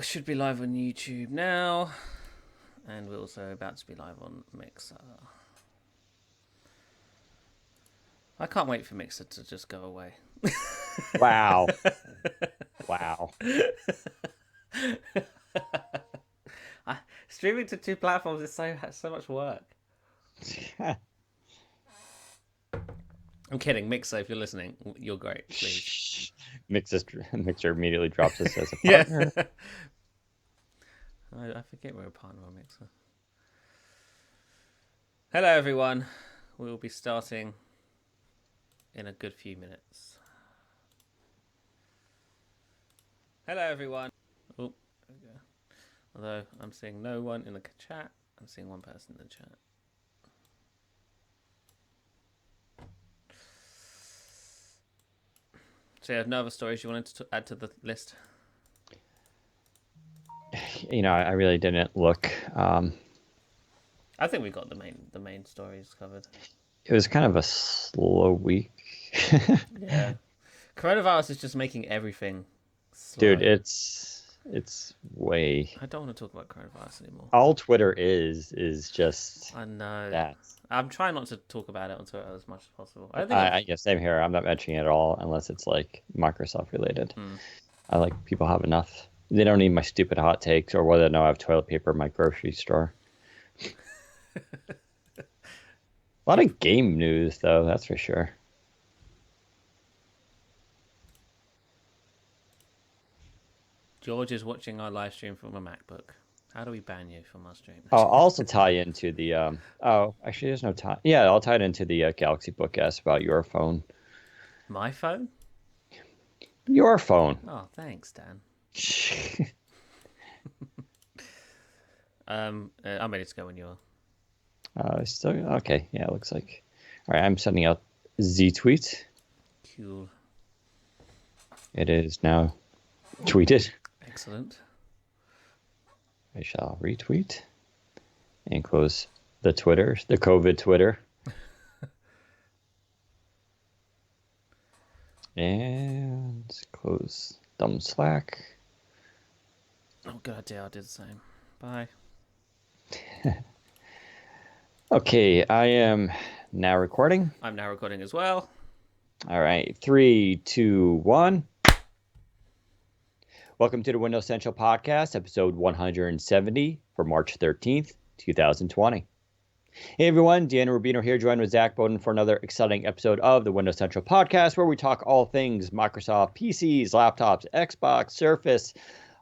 We should be live on YouTube now, and we're also about to be live on Mixer. I can't wait for Mixer to just go away. Wow. Wow. Streaming to two platforms is so much work. I'm kidding, Mixer. If you're listening, you're great. Please. Mixer immediately drops us as a Yeah. partner. I forget we're a partner on Mixer. Hello, everyone. We'll be starting in a good few minutes. Hello, everyone. Oh, there we go. Although I'm seeing no one in the chat, I'm seeing one person in the chat. So you have no other stories you wanted to add to the list? I really didn't look. I think we got the main stories covered. It was kind of a slow week. Yeah. Coronavirus is just making everything slow. Dude, it's way. I don't want to talk about coronavirus anymore. All Twitter is just. I know. That. I'm trying not to talk about it on Twitter as much as possible. I guess same here. I'm not mentioning it at all unless it's like Microsoft related. I like people have enough. They don't need my stupid hot takes or whether or not I have toilet paper in my grocery store. A lot of game news, though, that's for sure. George is watching our live stream from a MacBook. How do we ban you from our stream? I'll also tie into the actually there's no tie. Yeah, I'll tie it into the Galaxy Book S about your phone. My phone? Your phone. Oh, thanks, Dan. I'm ready to go when you are. Still okay. Yeah, it looks like. All right, I'm sending out Z tweet. Cool. It is now tweeted. Excellent. I shall retweet and close the Twitter, the COVID Twitter. And close Dumb Slack. Oh, good idea. I did the same. Bye. Okay, I am now recording. I'm now recording as well. All right, 3, 2, 1. Welcome to the Windows Central Podcast, episode 170 for March 13th, 2020. Hey everyone, Dan Rubino here, joined with Zach Bowden for another exciting episode of the Windows Central Podcast, where we talk all things Microsoft PCs, laptops, Xbox, Surface,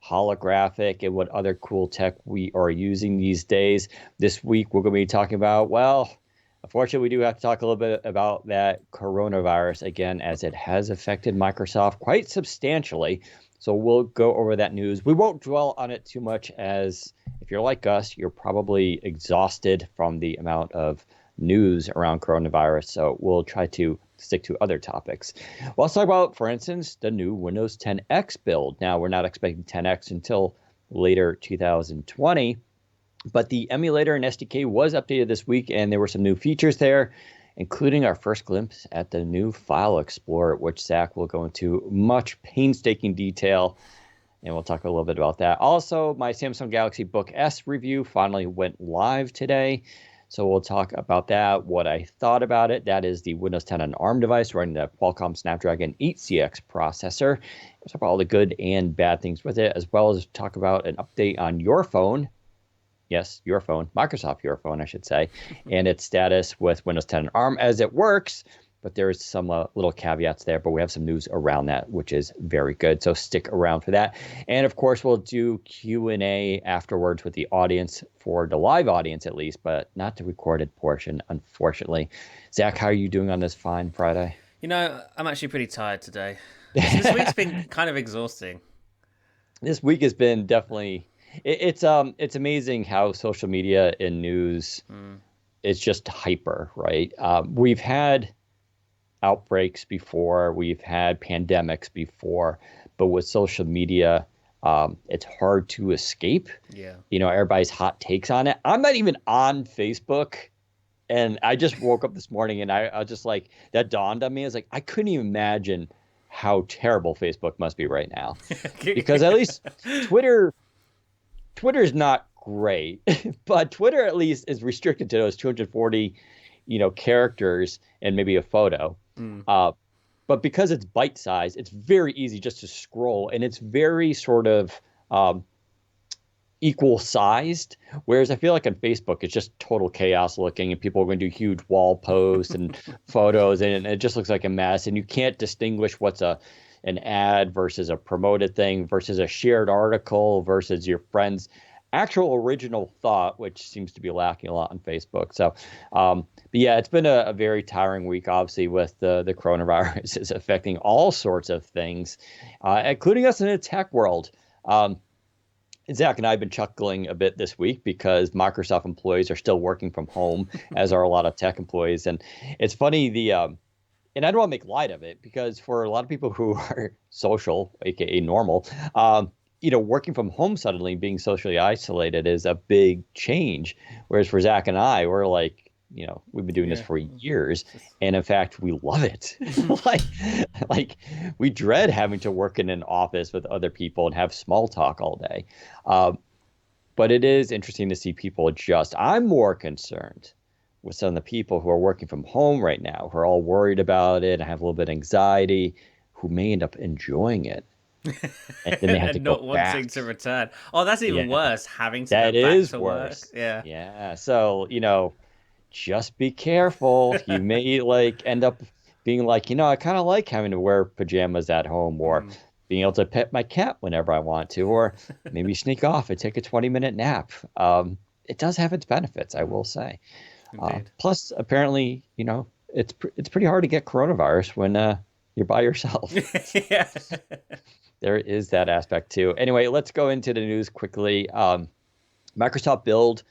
holographic, and what other cool tech we are using these days. This week we're going to be talking about, well, unfortunately we do have to talk a little bit about that coronavirus again, as it has affected Microsoft quite substantially. So we'll go over that news. We won't dwell on it too much, as if you're like us, you're probably exhausted from the amount of news around coronavirus. So we'll try to stick to other topics. Well, let's talk about, for instance, the new Windows 10X build. Now, we're not expecting 10X until later 2020, but the emulator and SDK was updated this week, and there were some new features there, including our first glimpse at the new File Explorer, which Zach will go into much painstaking detail, and we'll talk a little bit about that. Also, my Samsung Galaxy Book S review finally went live today, so we'll talk about that, what I thought about it. That is the Windows 10 on ARM device running the Qualcomm Snapdragon 8CX processor. We'll talk about all the good and bad things with it, as well as talk about an update on your phone. Yes, your phone, Microsoft Your Phone, I should say, and its status with Windows 10 and ARM as it works. But there's some little caveats there, but we have some news around that, which is very good. So stick around for that. And of course, we'll do Q&A afterwards with the audience, for the live audience at least, but not the recorded portion, unfortunately. Zach, how are you doing on this fine Friday? You know, I'm actually pretty tired today. This week's been kind of exhausting. This week has been definitely... It's amazing how social media and news is just hyper, right? We've had outbreaks before, we've had pandemics before, but with social media, it's hard to escape. Yeah. Everybody's hot takes on it. I'm not even on Facebook, and I just woke up this morning and I was just like, that dawned on me. I was like, I couldn't even imagine how terrible Facebook must be right now, because at least Twitter Twitter's not great, but Twitter at least is restricted to those 240, characters and maybe a photo. Mm. But because it's bite size, it's very easy just to scroll, and it's very sort of equal sized. Whereas I feel like on Facebook, it's just total chaos looking, and people are going to do huge wall posts and photos, and it just looks like a mess. And you can't distinguish what's an ad versus a promoted thing versus a shared article versus your friend's actual original thought, which seems to be lacking a lot on Facebook. So, but yeah, it's been a very tiring week, obviously, with the coronavirus is affecting all sorts of things, including us in the tech world. Zach and I have been chuckling a bit this week because Microsoft employees are still working from home, as are a lot of tech employees. And it's funny, and I don't want to make light of it because for a lot of people who are social, aka normal, working from home suddenly, being socially isolated is a big change. Whereas for Zach and I, we're like, we've been doing this for years, and in fact, we love it. like we dread having to work in an office with other people and have small talk all day. But it is interesting to see people adjust. I'm more concerned with some of the people who are working from home right now, who are all worried about it and have a little bit of anxiety, who may end up enjoying it. And then they have to not go wanting back. to return. Oh, that's even worse, having to That go back is to work. worse. Yeah. Yeah. So, just be careful. You may end up being like, I kind of like having to wear pajamas at home, or being able to pet my cat whenever I want to, or maybe sneak off and take a 20-minute nap. It does have its benefits, I will say. Plus, apparently, it's pretty hard to get coronavirus when you're by yourself. Yeah. There is that aspect too. Anyway, let's go into the news quickly. Microsoft Build.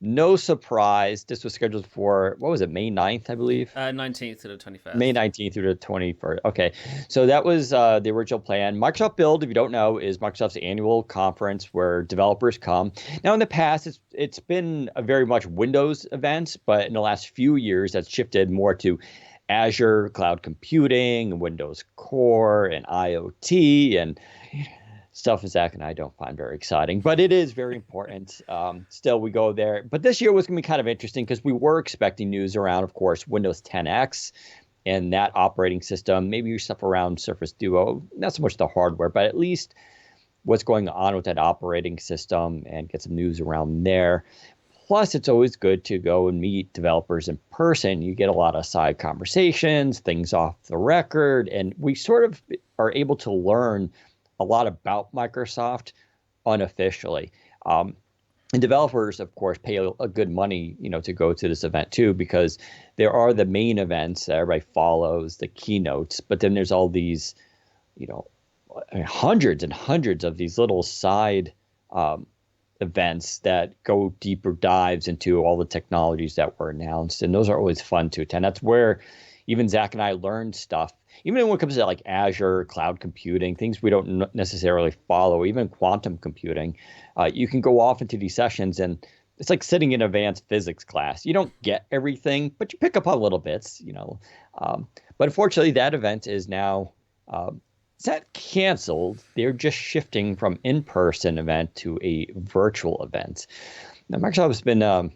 No surprise. This was scheduled for, what was it, May 9th, I believe? 19th to the 21st. May 19th through the 21st. Okay. So that was the original plan. Microsoft Build, if you don't know, is Microsoft's annual conference where developers come. Now, in the past, it's been a very much Windows event, but in the last few years, that's shifted more to Azure, cloud computing, Windows Core, and IoT, and stuff Zach and I don't find very exciting, but it is very important. Still, we go there. But this year was going to be kind of interesting because we were expecting news around, of course, Windows 10X and that operating system, maybe stuff around Surface Duo, not so much the hardware, but at least what's going on with that operating system and get some news around there. Plus, it's always good to go and meet developers in person. You get a lot of side conversations, things off the record, and we sort of are able to learn a lot about Microsoft unofficially. And developers, of course, pay a good money, to go to this event too, because there are the main events that everybody follows, the keynotes, but then there's all these, hundreds and hundreds of these little side events that go deeper dives into all the technologies that were announced. And those are always fun to attend. That's where even Zach and I learned stuff. Even when it comes to like Azure, cloud computing, things we don't necessarily follow, even quantum computing, you can go off into these sessions and it's like sitting in advanced physics class. You don't get everything, but you pick up on little bits, But unfortunately, that event is now it's not canceled. They're just shifting from in-person event to a virtual event. Now, Microsoft has been,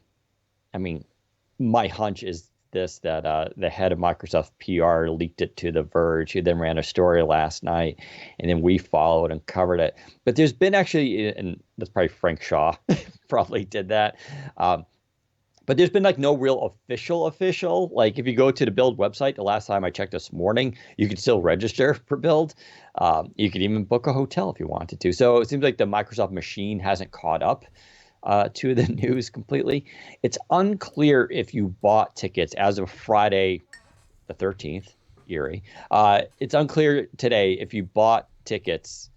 my hunch is that the head of Microsoft PR leaked it to The Verge, who then ran a story last night, and then we followed and covered it. But there's been actually, and that's probably Frank Shaw probably did that, but there's been no real official. Like if you go to the Build website, the last time I checked this morning, you can still register for Build. You could even book a hotel if you wanted to. So it seems like the Microsoft machine hasn't caught up to the news completely. It's unclear if you bought tickets as of Friday the 13th, Erie. It's unclear today if you bought tickets,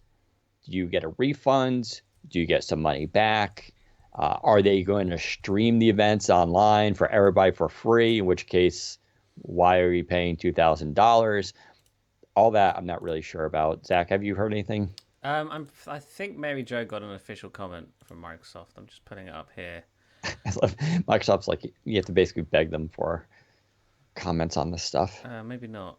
do you get a refund? Do you get some money back? Are they going to stream the events online for everybody for free? In which case, why are you paying $2,000? All that I'm not really sure about. Zach, have you heard anything? I think Mary Jo got an official comment from Microsoft. I'm just putting it up here. Microsoft's like, you have to basically beg them for comments on this stuff. Maybe not.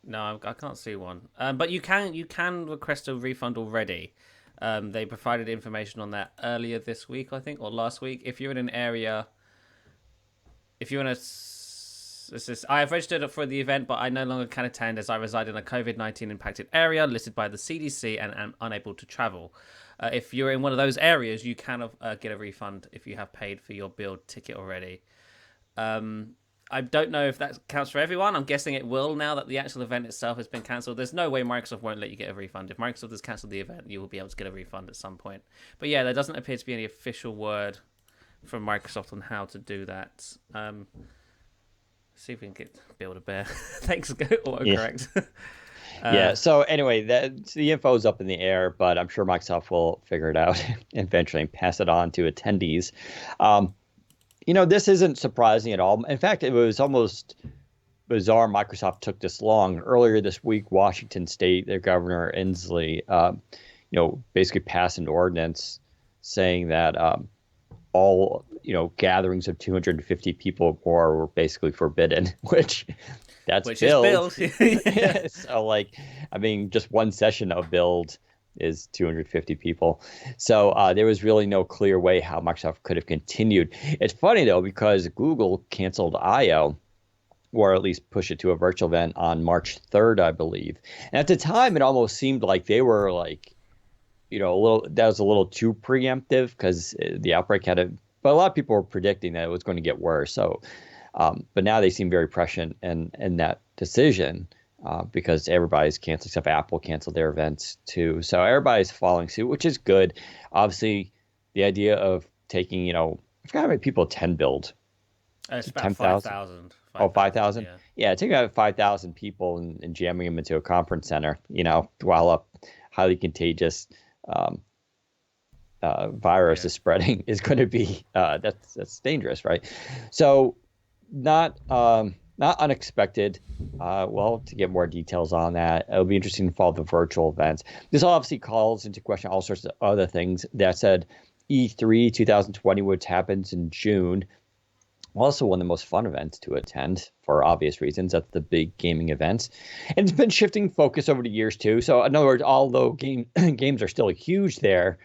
No, I can't see one. But you can request a refund already. They provided information on that earlier this week, I think, or last week. If you're in an area, if you want to, I have registered for the event, but I no longer can attend as I reside in a COVID-19 impacted area listed by the CDC and am unable to travel. If you're in one of those areas, you can get a refund if you have paid for your build ticket already. I don't know if that counts for everyone. I'm guessing it will now that the actual event itself has been cancelled. There's no way Microsoft won't let you get a refund. If Microsoft has cancelled the event, you will be able to get a refund at some point. But yeah, there doesn't appear to be any official word from Microsoft on how to do that. See if we can get Build a Bear. Thanks, autocorrect. Yeah. So anyway, the info is up in the air, but I'm sure Microsoft will figure it out eventually and pass it on to attendees. This isn't surprising at all. In fact, it was almost bizarre Microsoft took this long. Earlier this week, Washington State, their governor Inslee, basically passed an ordinance saying that all gatherings of 250 people or more were basically forbidden, which is Build. So just one session of Build is 250 people. So there was really no clear way how Microsoft could have continued. It's funny, though, because Google canceled I/O, or at least pushed it to a virtual event on March 3rd, I believe. And at the time, it almost seemed like they were that was a little too preemptive because the outbreak but a lot of people were predicting that it was going to get worse. So, but now they seem very prescient in that decision. Because everybody's canceling stuff. Apple canceled their events too. So everybody's following suit, which is good. Obviously, the idea of taking, I forgot how many people attend Build. It's about 5,000. Oh, 5,000? Yeah, taking out 5,000 people and jamming them into a conference center, while a highly contagious virus is spreading is going to be, that's dangerous, right? So not unexpected. To get more details on that, it'll be interesting to follow the virtual events. This obviously calls into question all sorts of other things. That said, E3 2020, which happens in June, also one of the most fun events to attend for obvious reasons. That's the big gaming events. And it's been shifting focus over the years too. So in other words, although games are still huge there,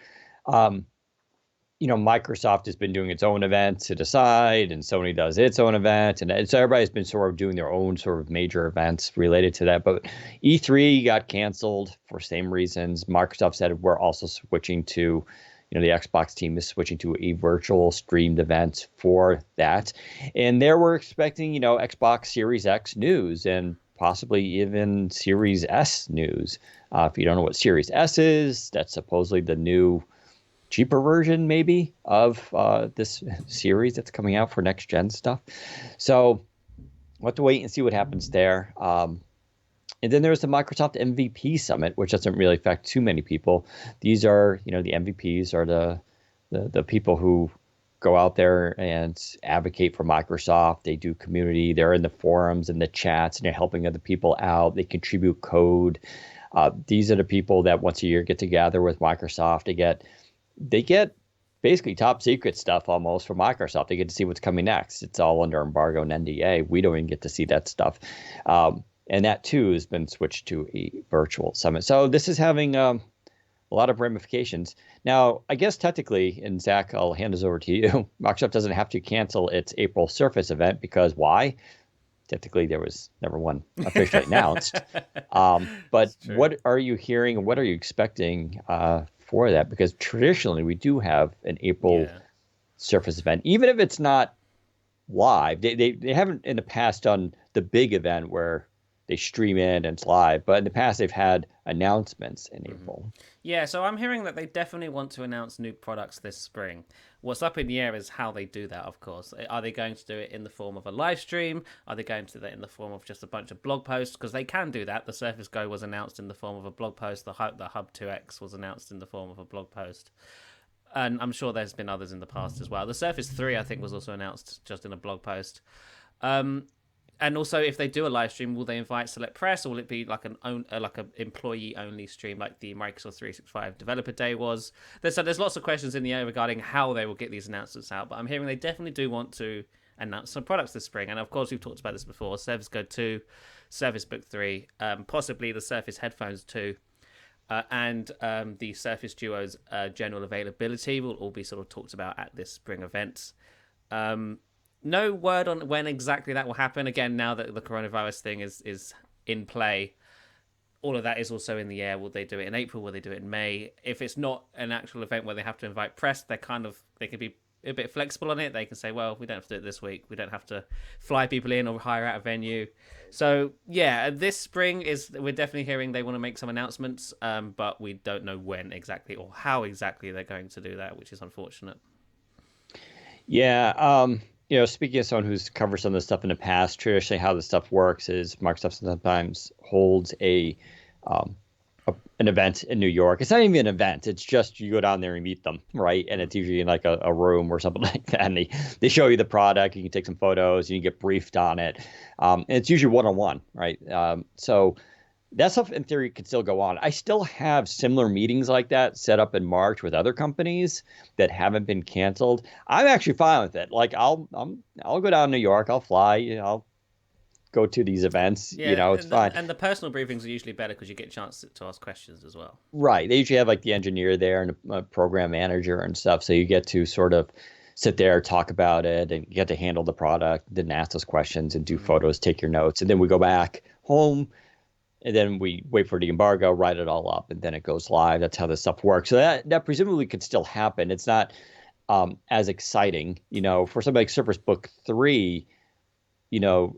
Microsoft has been doing its own events to decide, and Sony does its own event. And so everybody's been sort of doing their own sort of major events related to that. But E3 got canceled for same reasons. Microsoft said we're also switching to, the Xbox team is switching to a virtual streamed event for that. And there we're expecting, Xbox Series X news and possibly even Series S news. If you don't know what Series S is, that's supposedly the new cheaper version maybe of this series that's coming out for next gen stuff. So we'll have to wait and see what happens there. And then there's the Microsoft MVP Summit, which doesn't really affect too many people. These are, the MVPs are the people who go out there and advocate for Microsoft. They do community. They're in the forums and the chats, and they're helping other people out. They contribute code. These are the people that once a year get together with Microsoft. They get basically top secret stuff almost from Microsoft. They get to see what's coming next. It's all under embargo and NDA. We don't even get to see that stuff. And that too has been switched to a virtual summit. So this is having a lot of ramifications. Now, I guess technically, and Zach, I'll hand this over to you, Microsoft doesn't have to cancel its April Surface event because why? Technically, there was never one officially announced. But what are you hearing and what are you expecting for that? Because traditionally we do have an April Surface event, even if it's not live. They haven't in the past done the big event where they stream in and it's live, but in the past they've had announcements in April. Yeah, so I'm hearing that they definitely want to announce new products this spring. What's up in the air is how they do that, of course. Are they going to do it in the form of a live stream? Are they going to do that in the form of just a bunch of blog posts? Because they can do that. The Surface Go was announced in the form of a blog post. The Hub 2X was announced in the form of a blog post. And I'm sure there's been others in the past as well. The Surface 3, I think, was also announced just in a blog post. And also, if they do a live stream, will they invite select press, or will it be like an employee only stream, like the Microsoft 365 Developer Day was? There's lots of questions in the air regarding how they will get these announcements out. But I'm hearing they definitely do want to announce some products this spring. And of course, we've talked about this before: Surface Go 2, Surface Book 3, possibly the Surface Headphones 2. and the Surface Duo's general availability will all be sort of talked about at this spring event. No word on when exactly that will happen. Again, now that the coronavirus thing is in play, all of that is also in the air. Will they do it in April? Will they do it in May? If it's not an actual event where they have to invite press, they can be a bit flexible on it. They can say, well, we don't have to do it this week. We don't have to fly people in or hire out a venue. So yeah, this spring we're definitely hearing they want to make some announcements, but we don't know when exactly or how exactly they're going to do that, which is unfortunate. Yeah. Speaking of someone who's covered some of this stuff in the past, traditionally how this stuff works is Microsoft sometimes holds an event in New York. It's not even an event. It's just you go down there and meet them, right? And it's usually in like a room or something like that. And they show you the product. You can take some photos. You can get briefed on it. And it's usually one-on-one, right? So that stuff in theory could still go on. I still have similar meetings like that set up in March with other companies that haven't been canceled. I'm actually fine with it. Like I'll go down to New York. I'll fly. I'll go to these events. Yeah, It's fine. And the personal briefings are usually better because you get a chance to ask questions as well. Right. They usually have like the engineer there and a program manager and stuff. So you get to sort of sit there, talk about it, and you get to handle the product, then ask those questions and do photos, take your notes. And then we go back home. And then we wait for the embargo, write it all up, and then it goes live. That's how this stuff works. So that presumably could still happen. It's not as exciting, for something like Surface Book 3, it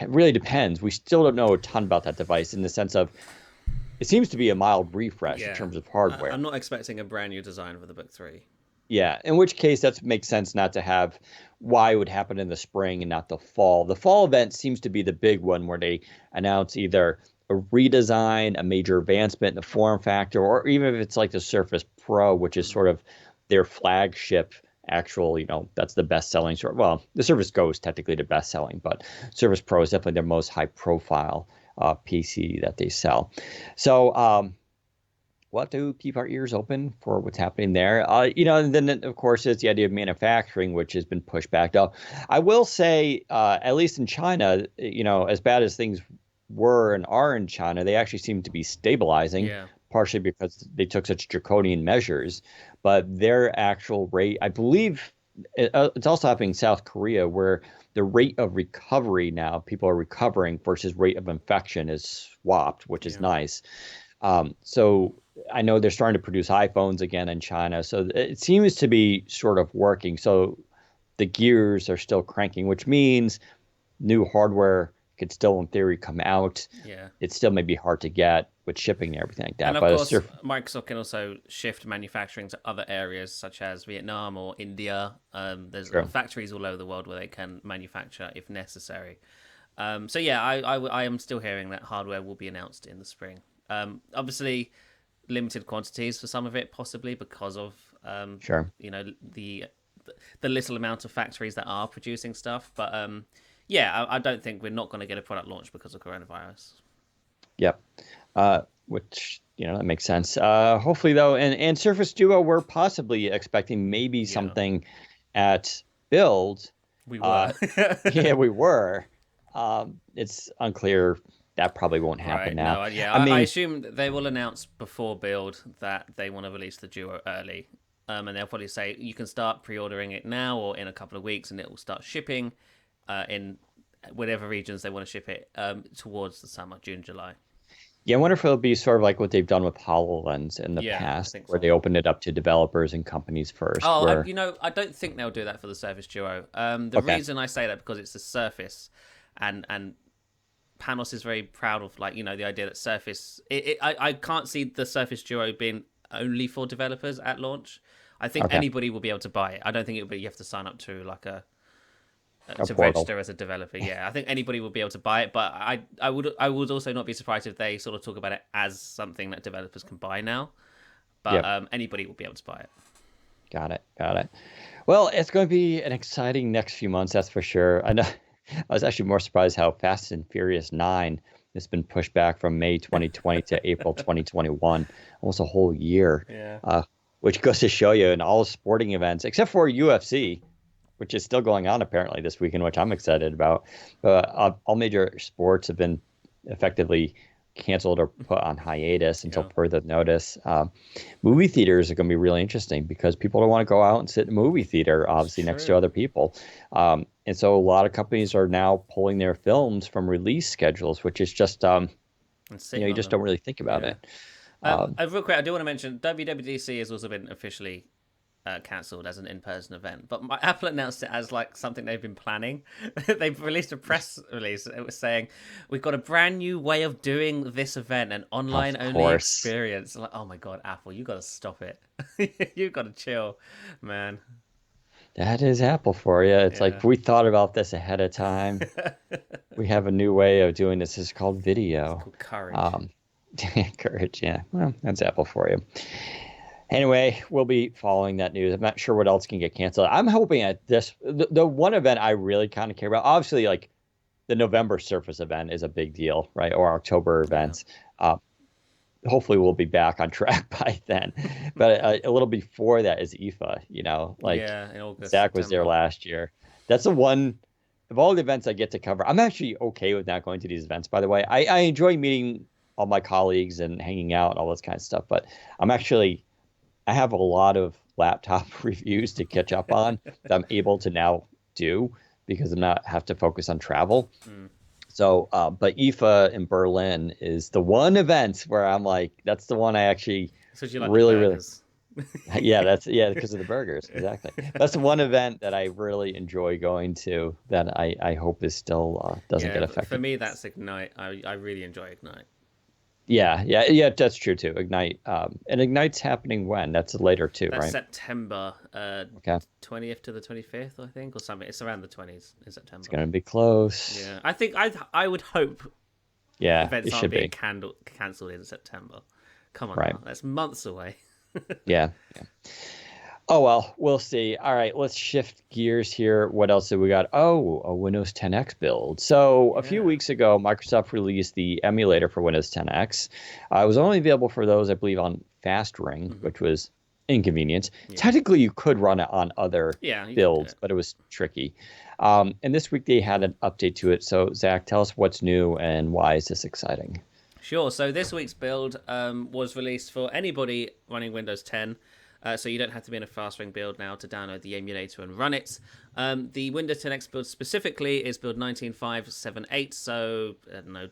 really depends. We still don't know a ton about that device in the sense of it seems to be a mild refresh in terms of hardware. I'm not expecting a brand new design for the Book 3. Yeah, in which case that makes sense not to have why it would happen in the spring and not the fall. The fall event seems to be the big one where they announce either a redesign, a major advancement in the form factor, or even if it's like the Surface Pro, which is sort of their flagship actual, that's the best selling sort. Well, the Surface Go is technically the best selling, but Surface Pro is definitely their most high profile PC that they sell. So we'll have to keep our ears open for what's happening there. And then of course it's the idea of manufacturing, which has been pushed back. Now, I will say, at least in China, as bad as things were and are in China, they actually seem to be stabilizing, partially because they took such draconian measures. But their actual rate, I believe, it's also happening in South Korea, where the rate of recovery now, people are recovering versus rate of infection is swapped, which is nice. So I know they're starting to produce iPhones again in China. So it seems to be sort of working. So the gears are still cranking, which means new hardware could still, in theory, come out. Yeah. It still may be hard to get with shipping and everything like that. And of course, Microsoft can also shift manufacturing to other areas such as Vietnam or India. There's factories all over the world where they can manufacture if necessary. So yeah, I am still hearing that hardware will be announced in the spring. Obviously, limited quantities for some of it, possibly because of the little amount of factories that are producing stuff. But I don't think we're not going to get a product launch because of coronavirus. Yep. Which, that makes sense. Hopefully, though, and Surface Duo, we're possibly expecting maybe something at Build. We were. Yeah, we were. It's unclear. That probably won't happen now. No, I assume they will announce before Build that they want to release the Duo early. And they'll probably say you can start pre-ordering it now or in a couple of weeks, and it will start shipping in whatever regions they want to ship it towards the summer, June, July. Yeah, I wonder if it'll be sort of like what they've done with HoloLens in the past, where they opened it up to developers and companies first. Oh, I don't think they'll do that for the Surface Duo. The reason I say that because it's the Surface, and Panos is very proud of the idea that Surface. I can't see the Surface Duo being only for developers at launch. I think anybody will be able to buy it. I don't think it'll be you have to sign up to to register as a developer. Yeah, I think anybody will be able to buy it, but I would also not be surprised if they sort of talk about it as something that developers can buy now. But anybody will be able to buy it. Got it. Well, it's going to be an exciting next few months, that's for sure. I know. I was actually more surprised how Fast and Furious 9 has been pushed back from May 2020 to April 2021, almost a whole year. Yeah. Which goes to show you in all sporting events, except for UFC, which is still going on apparently this weekend, which I'm excited about. All major sports have been effectively canceled or put on hiatus until Yeah. further notice. Movie theaters are going to be really interesting because people don't want to go out and sit in a movie theater, It's obviously, next to true. other people. And so a lot of companies are now pulling their films from release schedules, which is just, And sitting you on just them. don't really think about Yeah. it. Um, Real quick, I do want to mention WWDC has also been officially cancelled as an in-person event, but Apple announced it as like something they've been planning. They've released a press release. It was saying we've got a brand new way of doing this event, an of online-only course. experience. Like, oh my god, Apple, you got to stop it. You got to chill, man. That is Apple for you. It's Yeah. like we thought about this ahead of time. We have a new way of doing this. It's called It's video. called courage. Um, Courage, yeah. Well, that's Apple for you. Anyway, we'll be following that news. I'm not sure what else can get canceled. I'm hoping at the one event I really kind of care about, obviously, like the November Surface event is a big deal, right? Or October Yeah. events. Uh, Hopefully, we'll be back on track by then. But a little before that is IFA, like Yeah, in August, Zach was there September. last year. That's the one of all the events I get to cover. I'm actually okay with not going to these events, by the way. I enjoy meeting all my colleagues and hanging out and all this kind of stuff, but I'm actually I have a lot of laptop reviews to catch up on that I'm able to now do because I'm not have to focus on travel. Mm. So, but IFA in Berlin is the one event where I'm like, that's the one I actually So you like the really, really, burgers? yeah, because of the burgers, exactly. That's the one event that I really enjoy going to that I hope is still doesn't Yeah, get for affected. me that's Ignite. I really enjoy Ignite. Yeah, that's true too. Ignite, and Ignite's happening when? That's later too, That's right? September Okay, 20th to the 25th, I think, or something. It's around the 20s in it's September. gonna be close. Yeah, I think I would hope Yeah, events it aren't should being be. cancelled in September. Come on Right. now, that's months away. Yeah. Oh well, we'll see. All right, let's shift gears here. What else did we got? Oh, a Windows 10X build. So a few Yeah. weeks ago, Microsoft released the emulator for Windows 10X. It was only available for those, I believe, on Fast Ring, Hmm. which was inconvenient. Yeah. Technically, you could run it on other Yeah, you could do builds, it. but it was tricky. And this week they had an update to it. So Zach, tell us what's new and why is this exciting? Sure. So this week's build was released for anybody running Windows 10. So you don't have to be in a fast ring build now to download the emulator and run it. The Windows 10X build specifically is build 19578. So I don't know,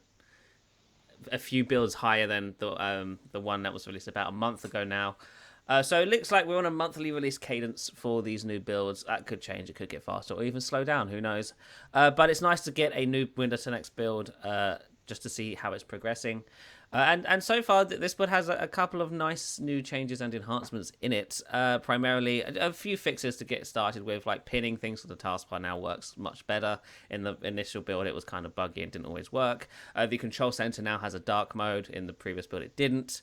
a few builds higher than the one that was released about a month ago now. So it looks like we're on a monthly release cadence for these new builds. That could change. It could get faster or even slow down. Who knows? But it's nice to get a new Windows 10X build just to see how it's progressing. And so far, this build has a couple of nice new changes and enhancements in it. Primarily, a few fixes to get started with, like pinning things to the taskbar now works much better. In the initial build, it was kind of buggy and didn't always work. The control center now has a dark mode. In the previous build, it didn't.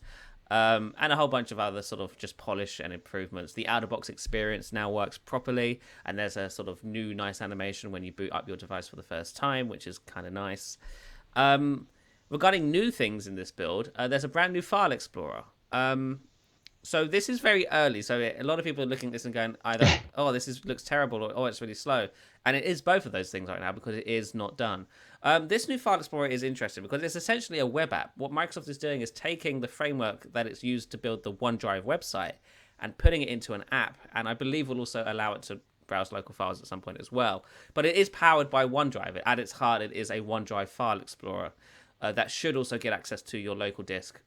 And a whole bunch of other sort of just polish and improvements. The out-of-box experience now works properly, and there's a sort of new nice animation when you boot up your device for the first time, which is kind of nice. Regarding new things in this build, there's a brand new file explorer. So this is very early. So a lot of people are looking at this and going either, oh, looks terrible, or oh, it's really slow. And it is both of those things right now because it is not done. This new file explorer is interesting because it's essentially a web app. What Microsoft is doing is taking the framework that it's used to build the OneDrive website and putting it into an app. And I believe will also allow it to browse local files at some point as well. But it is powered by OneDrive. At its heart, it is a OneDrive file explorer. That should also get access to your local disk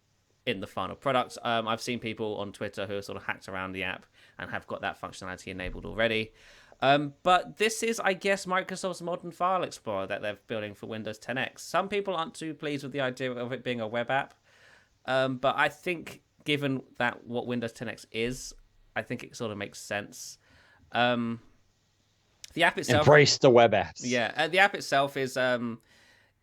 in the final product. I've seen people on Twitter who have sort of hacked around the app and have got that functionality enabled already. But this is, I guess, Microsoft's modern file explorer that they're building for Windows 10X. Some people aren't too pleased with the idea of it being a web app. But I think given that what Windows 10X is, I think it sort of makes sense. The app itself... Embrace the web apps. Yeah, the app itself is...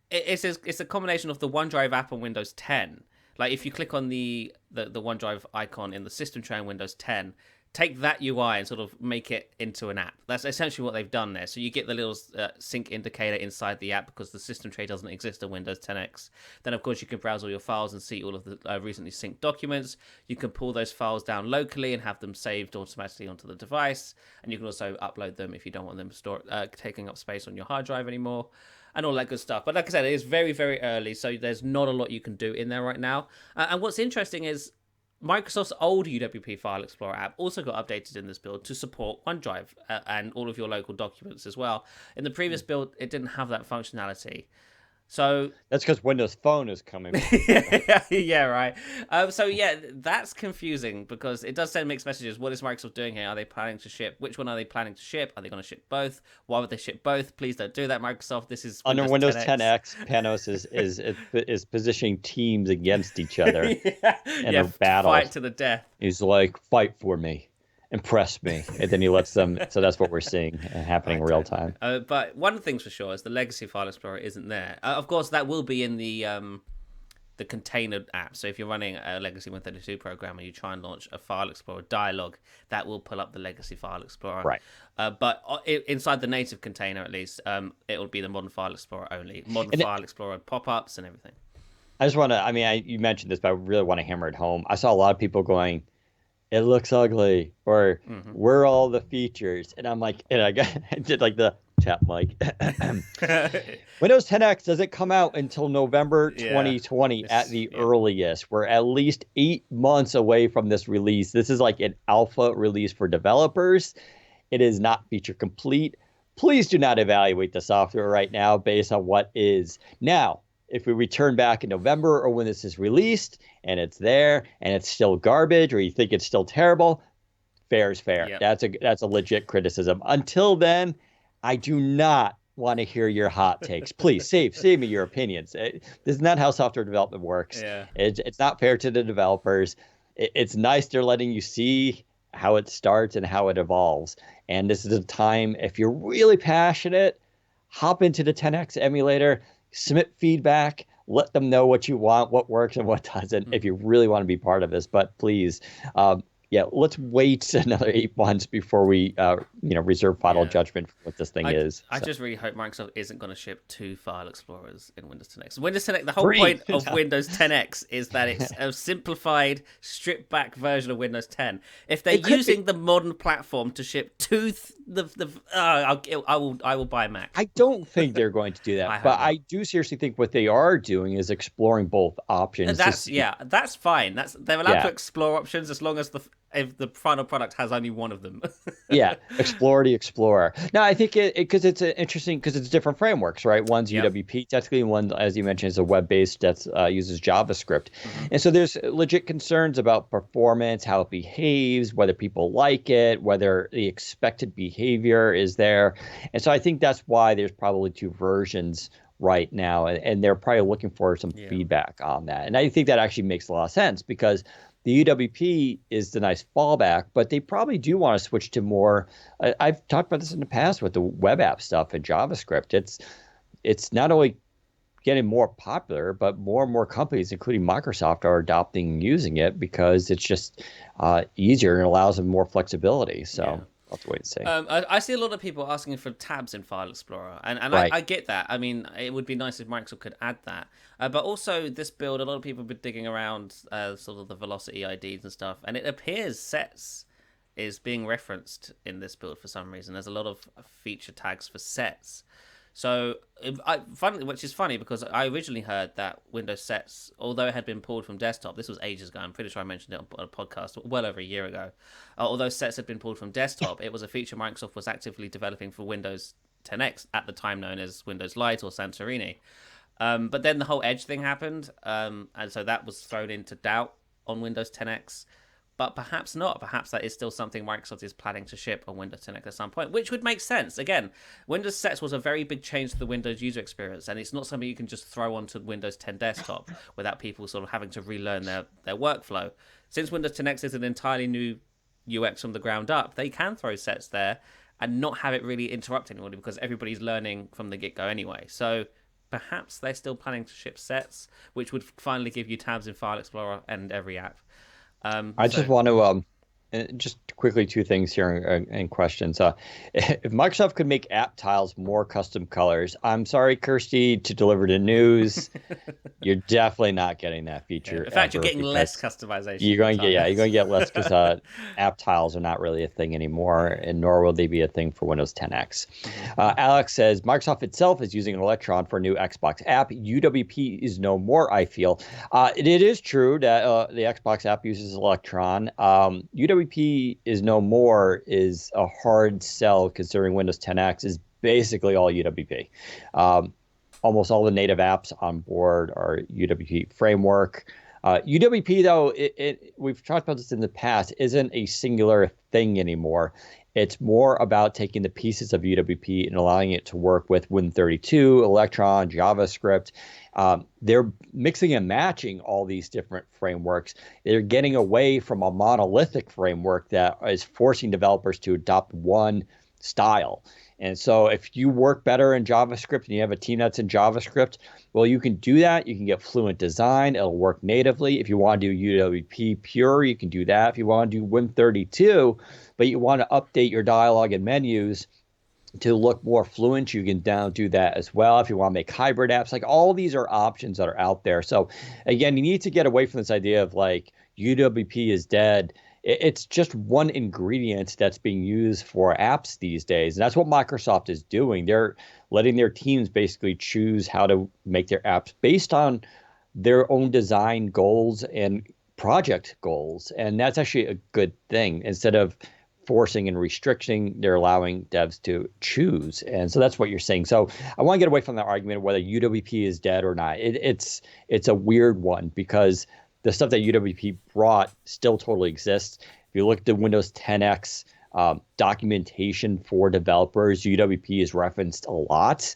It's a combination of the OneDrive app on Windows 10. Like if you click on the OneDrive icon in the system tray on Windows 10, take that UI and sort of make it into an app. That's essentially what they've done there. So you get the little sync indicator inside the app because the system tray doesn't exist on Windows 10X. Then of course you can browse all your files and see all of the recently synced documents. You can pull those files down locally and have them saved automatically onto the device. And you can also upload them if you don't want them taking up space on your hard drive anymore. and all that good stuff. But like I said, it is very, very early, so there's not a lot you can do in there right now. And what's interesting is Microsoft's old UWP File Explorer app also got updated in this build to support OneDrive and all of your local documents as well. In the previous build, it didn't have that functionality. So that's because Windows Phone is coming. yeah, right. So yeah, that's confusing because it does send mixed messages. What is Microsoft doing here? Are they planning to ship? Which one are they planning to ship? Are they going to ship both? Why would they ship both? Please don't do that, Microsoft. This is under Windows 10X. Panos is positioning teams against each other in a battle. Fight to the death. He's like, fight for me. Impress me, and then he lets them. So that's what we're seeing happening in real time. But one thing's for sure is the legacy file explorer isn't there. Of course, that will be in the container app. So if you're running a legacy Win32 program and you try and launch a file explorer dialog, that will pull up the legacy file explorer. Right. But inside the native container, at least, it will be the modern file explorer only. File explorer pop-ups and everything. I just want to. I mean, you mentioned this, but I really want to hammer it home. I saw a lot of people going, it looks ugly, or where are all the features? And I'm like, and I did like the tap mic. Windows 10X doesn't come out until November 2020 at the earliest. We're at least 8 months away from this release. This is like an alpha release for developers. It is not feature complete. Please do not evaluate the software right now based on what is. Now, if we return back in November or when this is released and it's there and it's still garbage or you think it's still terrible, fair is fair. Yep. That's a legit criticism. Until then, I do not want to hear your hot takes. Please save me your opinions. This is not how software development works. Yeah. It's not fair to the developers. It's nice they're letting you see how it starts and how it evolves. And this is a time, if you're really passionate, hop into the 10X emulator, submit feedback, let them know what you want, what works and what doesn't, if you really want to be part of this. But please, let's wait another 8 months before we, reserve final judgment for what this thing is. I just really hope Microsoft isn't going to ship 2 file explorers in Windows 10X. Windows 10X, the whole point of Windows 10X is that it's a simplified, stripped back version of Windows 10. If they're using the modern platform to ship 2, I will buy a Mac. I don't think they're going to do that, but I do seriously think what they are doing is exploring both options. That's fine. They're allowed to explore options as long as if the final product has only one of them. Explore the Explorer. Now, I think because it's interesting because it's different frameworks, right? One's UWP technically, and one, as you mentioned, is a web-based that uses JavaScript. And so there's legit concerns about performance, how it behaves, whether people like it, whether the expected behavior is there. And so I think that's why there's probably 2 versions right now, and they're probably looking for some feedback on that. And I think that actually makes a lot of sense because the UWP is the nice fallback, but they probably do want to switch to more. I've talked about this in the past with the web app stuff and JavaScript. It's not only getting more popular, but more and more companies, including Microsoft, are adopting and using it because it's just easier and allows them more flexibility. So. I'll have to wait and see. I see a lot of people asking for tabs in File Explorer, and I get that. I mean, it would be nice if Microsoft could add that. But also, this build, a lot of people have been digging around sort of the velocity IDs and stuff, and it appears sets is being referenced in this build for some reason. There's a lot of feature tags for sets. So, which is funny because I originally heard that Windows sets, although it had been pulled from desktop, this was ages ago, I'm pretty sure I mentioned it on a podcast well over a year ago, although sets had been pulled from desktop, it was a feature Microsoft was actively developing for Windows 10X, at the time known as Windows Lite or Santorini. But then the whole Edge thing happened, and so that was thrown into doubt on Windows 10X. But perhaps not. Perhaps that is still something Microsoft is planning to ship on Windows 10X at some point, which would make sense. Again, Windows Sets was a very big change to the Windows user experience, and it's not something you can just throw onto Windows 10 desktop without people sort of having to relearn their workflow. Since Windows 10X is an entirely new UX from the ground up, they can throw sets there and not have it really interrupt anybody because everybody's learning from the get-go anyway. So perhaps they're still planning to ship sets, which would finally give you tabs in File Explorer and every app. I just want to And just quickly, two things here in questions. If Microsoft could make app tiles more custom colors, I'm sorry, Kirsty, to deliver the news, you're definitely not getting that Yeah. feature In fact, you're ever getting less because customization you're than going to get, yeah, you're tiles. going to get less because app tiles are not really a thing anymore, Yeah. and nor will they be a thing for Windows 10X. Hmm. Alex says Microsoft itself is using Electron for a new Xbox app. UWP is no more, I feel. It is true that the Xbox app uses Electron. UWP is no more is a hard sell considering Windows 10X is basically all UWP. Um, Almost all the native apps on board are UWP framework. UWP, though, we've talked about this in the past, isn't a singular thing anymore. It's more about taking the pieces of UWP and allowing it to work with Win32, Electron, JavaScript. They're mixing and matching all these different frameworks. They're getting away from a monolithic framework that is forcing developers to adopt one style. And so if you work better in JavaScript and you have a team that's in JavaScript, well, you can do that. You can get Fluent Design. It'll work natively. If you want to do UWP pure, you can do that. If you want to do Win32, but you want to update your dialogue and menus to look more fluent, you can down do that as well. If you want to make hybrid apps, like all these are options that are out there. So again, you need to get away from this idea of like UWP is dead. It's just one ingredient that's being used for apps these days. And that's what Microsoft is doing. They're letting their teams basically choose how to make their apps based on their own design goals and project goals. And that's actually a good thing. Instead of forcing and restricting, they're allowing devs to choose. And so that's what you're saying. So I want to get away from that argument of whether UWP is dead or not. It's a weird one because the stuff that UWP brought still totally exists. If you look at the Windows 10X documentation for developers, UWP is referenced a lot.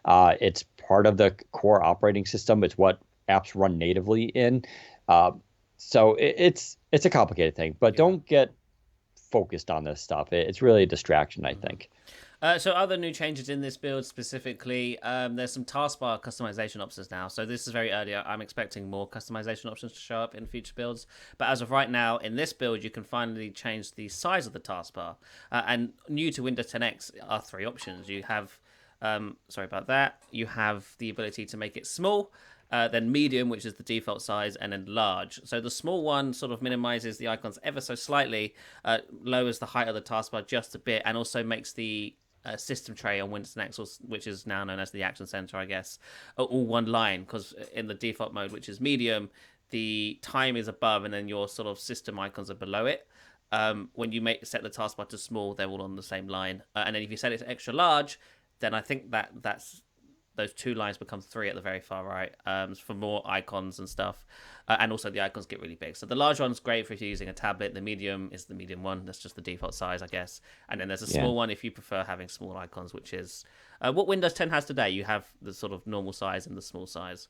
It's part of the core operating system. It's what apps run natively in. So it's a complicated thing, but don't get focused on this stuff. It's really a distraction, I think. So other new changes in this build specifically, there's some taskbar customization options now. So this is very early. I'm expecting more customization options to show up in future builds. But as of right now, in this build, you can finally change the size of the taskbar. And new to Windows 10X are three options. You have, sorry about that, you have the ability to make it small, then medium, which is the default size, and then large. So the small one sort of minimizes the icons ever so slightly, lowers the height of the taskbar just a bit, and also makes the system tray on Windows 10X, which is now known as the Action Center, I guess, all one line, because in the default mode, which is medium, the time is above and then your sort of system icons are below it. When you set the taskbar to small, they're all on the same line. And then if you set it to extra large, then I think that's those two lines become three at the very far right, for more icons and stuff. And also the icons get really big. So the large one's great for if you're using a tablet. The medium is the medium one. That's just the default size, I guess. And then there's a small one if you prefer having small icons, which is what Windows 10 has today. You have the sort of normal size and the small size.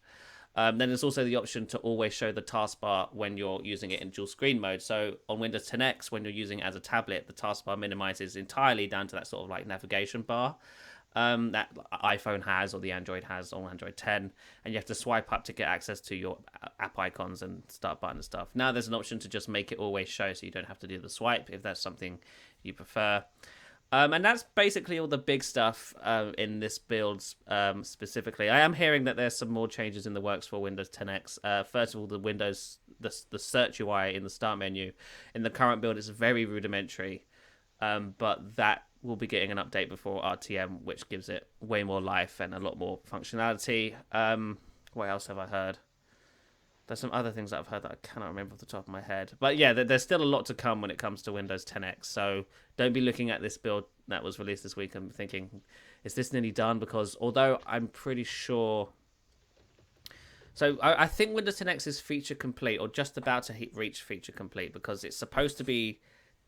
Then there's also the option to always show the taskbar when you're using it in dual screen mode. So on Windows 10X, when you're using it as a tablet, the taskbar minimizes entirely down to that sort of like navigation bar that iPhone has or the Android has on Android 10, and you have to swipe up to get access to your app icons and start button and stuff. Now there's an option to just make it always show, so you don't have to do the swipe if that's something you prefer. And that's basically all the big stuff in this build specifically. I am hearing that there's some more changes in the works for Windows 10X. First of all, the search UI in the start menu in the current build is very rudimentary, but that will be getting an update before RTM, which gives it way more life and a lot more functionality. What else have I heard? There's some other things that I've heard that I cannot remember off the top of my head. But yeah, there's still a lot to come when it comes to Windows 10X. So don't be looking at this build that was released this week and thinking, is this nearly done? Because although I'm pretty sure... So I think Windows 10X is feature complete or just about to reach feature complete because it's supposed to be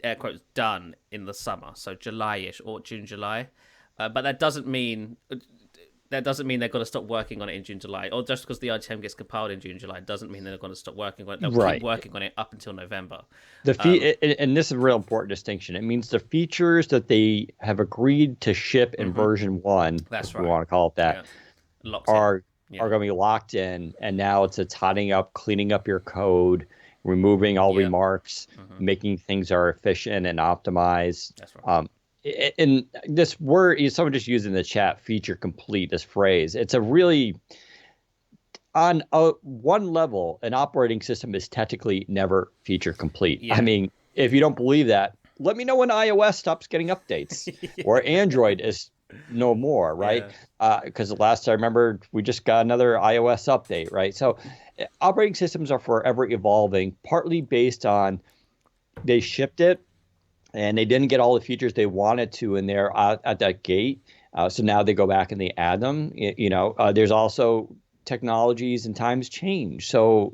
air quotes done in the summer, so July-ish or June, July. But that doesn't mean they're going to stop working on it in June, July. Or just because the RTM gets compiled in June, July doesn't mean they're going to stop working on it. They'll keep working on it up until November. And this is a real important distinction. It means the features that they have agreed to ship in version 1, that's if right, we want to call it that, yeah. are going to be locked in. And now it's tidying up, cleaning up your code, removing all Yep. remarks, making things are efficient and optimized. That's right. And this word, someone just used in the chat, feature complete, this phrase. It's a really, on one level, an operating system is technically never feature complete. I Yeah. mean, if you don't believe that, let me know when iOS stops getting updates or Android is no more, right? Yeah. Because the last I remember, we just got another iOS update, right? So operating systems are forever evolving, partly based on they shipped it and they didn't get all the features they wanted to in there at that gate. So now they go back and they add them. There's also technologies and times change. So,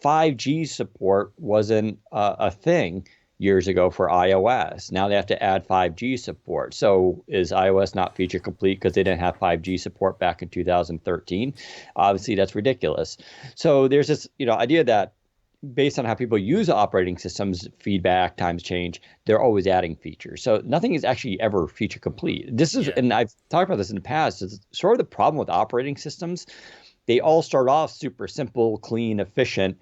5G support wasn't a thing years ago for iOS. Now they have to add 5G support. So is iOS not feature complete because they didn't have 5G support back in 2013? Obviously, that's ridiculous. So there's this, idea that based on how people use operating systems, feedback, times change, they're always adding features. So nothing is actually ever feature complete. This is, and I've talked about this in the past, it's sort of the problem with operating systems. They all start off super simple, clean, efficient,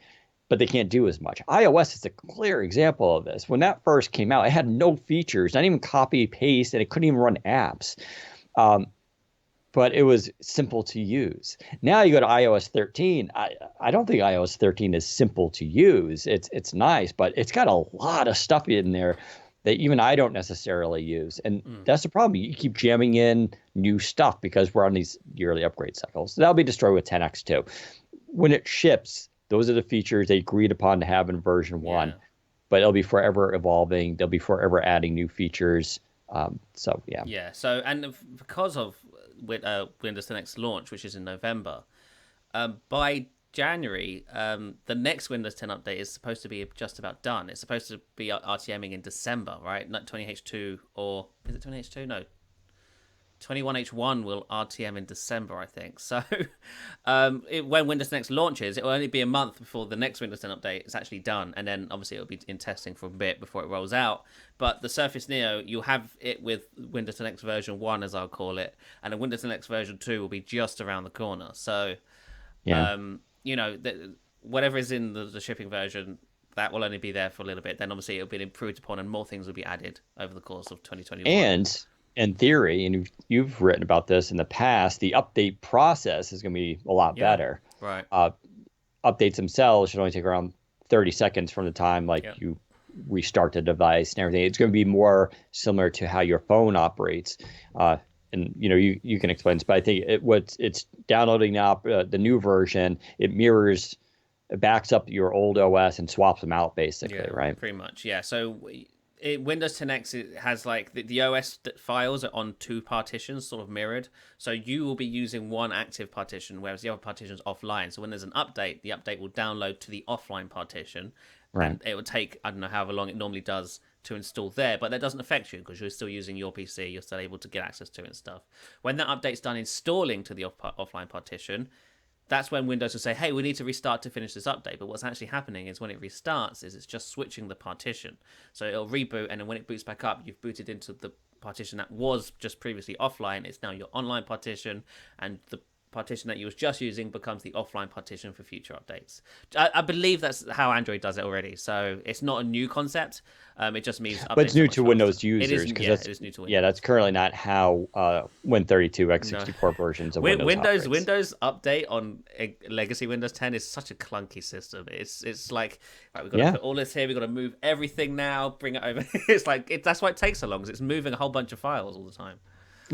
but they can't do as much. iOS is a clear example of this. When that first came out, it had no features, not even copy, paste, and it couldn't even run apps. But it was simple to use. Now you go to iOS 13. I don't think iOS 13 is simple to use. It's nice, but it's got a lot of stuff in there that even I don't necessarily use. And that's the problem. You keep jamming in new stuff because we're on these yearly upgrade cycles. So that'll be destroyed with 10X too. When it ships, those are the features they agreed upon to have in version 1. But it'll be forever evolving. They'll be forever adding new features. So, yeah. Yeah. So, and because of Windows 10X launch, which is in November, by January, the next Windows 10 update is supposed to be just about done. It's supposed to be RTMing in December, right? Not 20H2, or is it 20H2? No. 21H1 will RTM in December, I think. So when Windows 10 X launches, it will only be a month before the next Windows 10 update is actually done. And then obviously it'll be in testing for a bit before it rolls out. But the Surface Neo, you'll have it with Windows 10 X version 1, as I'll call it. And the Windows 10 X version 2 will be just around the corner. So, whatever is in the shipping version, that will only be there for a little bit. Then obviously it'll be improved upon and more things will be added over the course of 2021. And in theory, and you've written about this in the past, the update process is going to be a lot better. Right. Updates themselves should only take around 30 seconds from the time you restart the device and everything. It's going to be more similar to how your phone operates. And you can explain this, but I think it's downloading the new version. It mirrors, it backs up your old OS and swaps them out, basically, right? Pretty much, yeah. So Windows 10X, it has the OS files are on 2 partitions, sort of mirrored. So you will be using one active partition, whereas the other partition is offline. So when there's an update, the update will download to the offline partition. Right. And it will take, I don't know however long it normally does to install there, but that doesn't affect you because you're still using your PC. You're still able to get access to it and stuff. When that update's done installing to the offline partition, that's when Windows will say, hey, we need to restart to finish this update. But what's actually happening is when it restarts, it's just switching the partition. So it'll reboot, and then when it boots back up, you've booted into the partition that was just previously offline. It's now your online partition, and the partition that you was just using becomes the offline partition for future updates. I believe that's how Android does it already. So it's not a new concept. It just means updates. But it's new to Windows users. It is new to Windows. Yeah, that's currently not how Win32 x64 versions of Windows Windows update on a legacy Windows 10 is such a clunky system. It's like, right, we've got to put all this here. We've got to move everything now, bring it over. It's like that's why it takes so long, because it's moving a whole bunch of files all the time.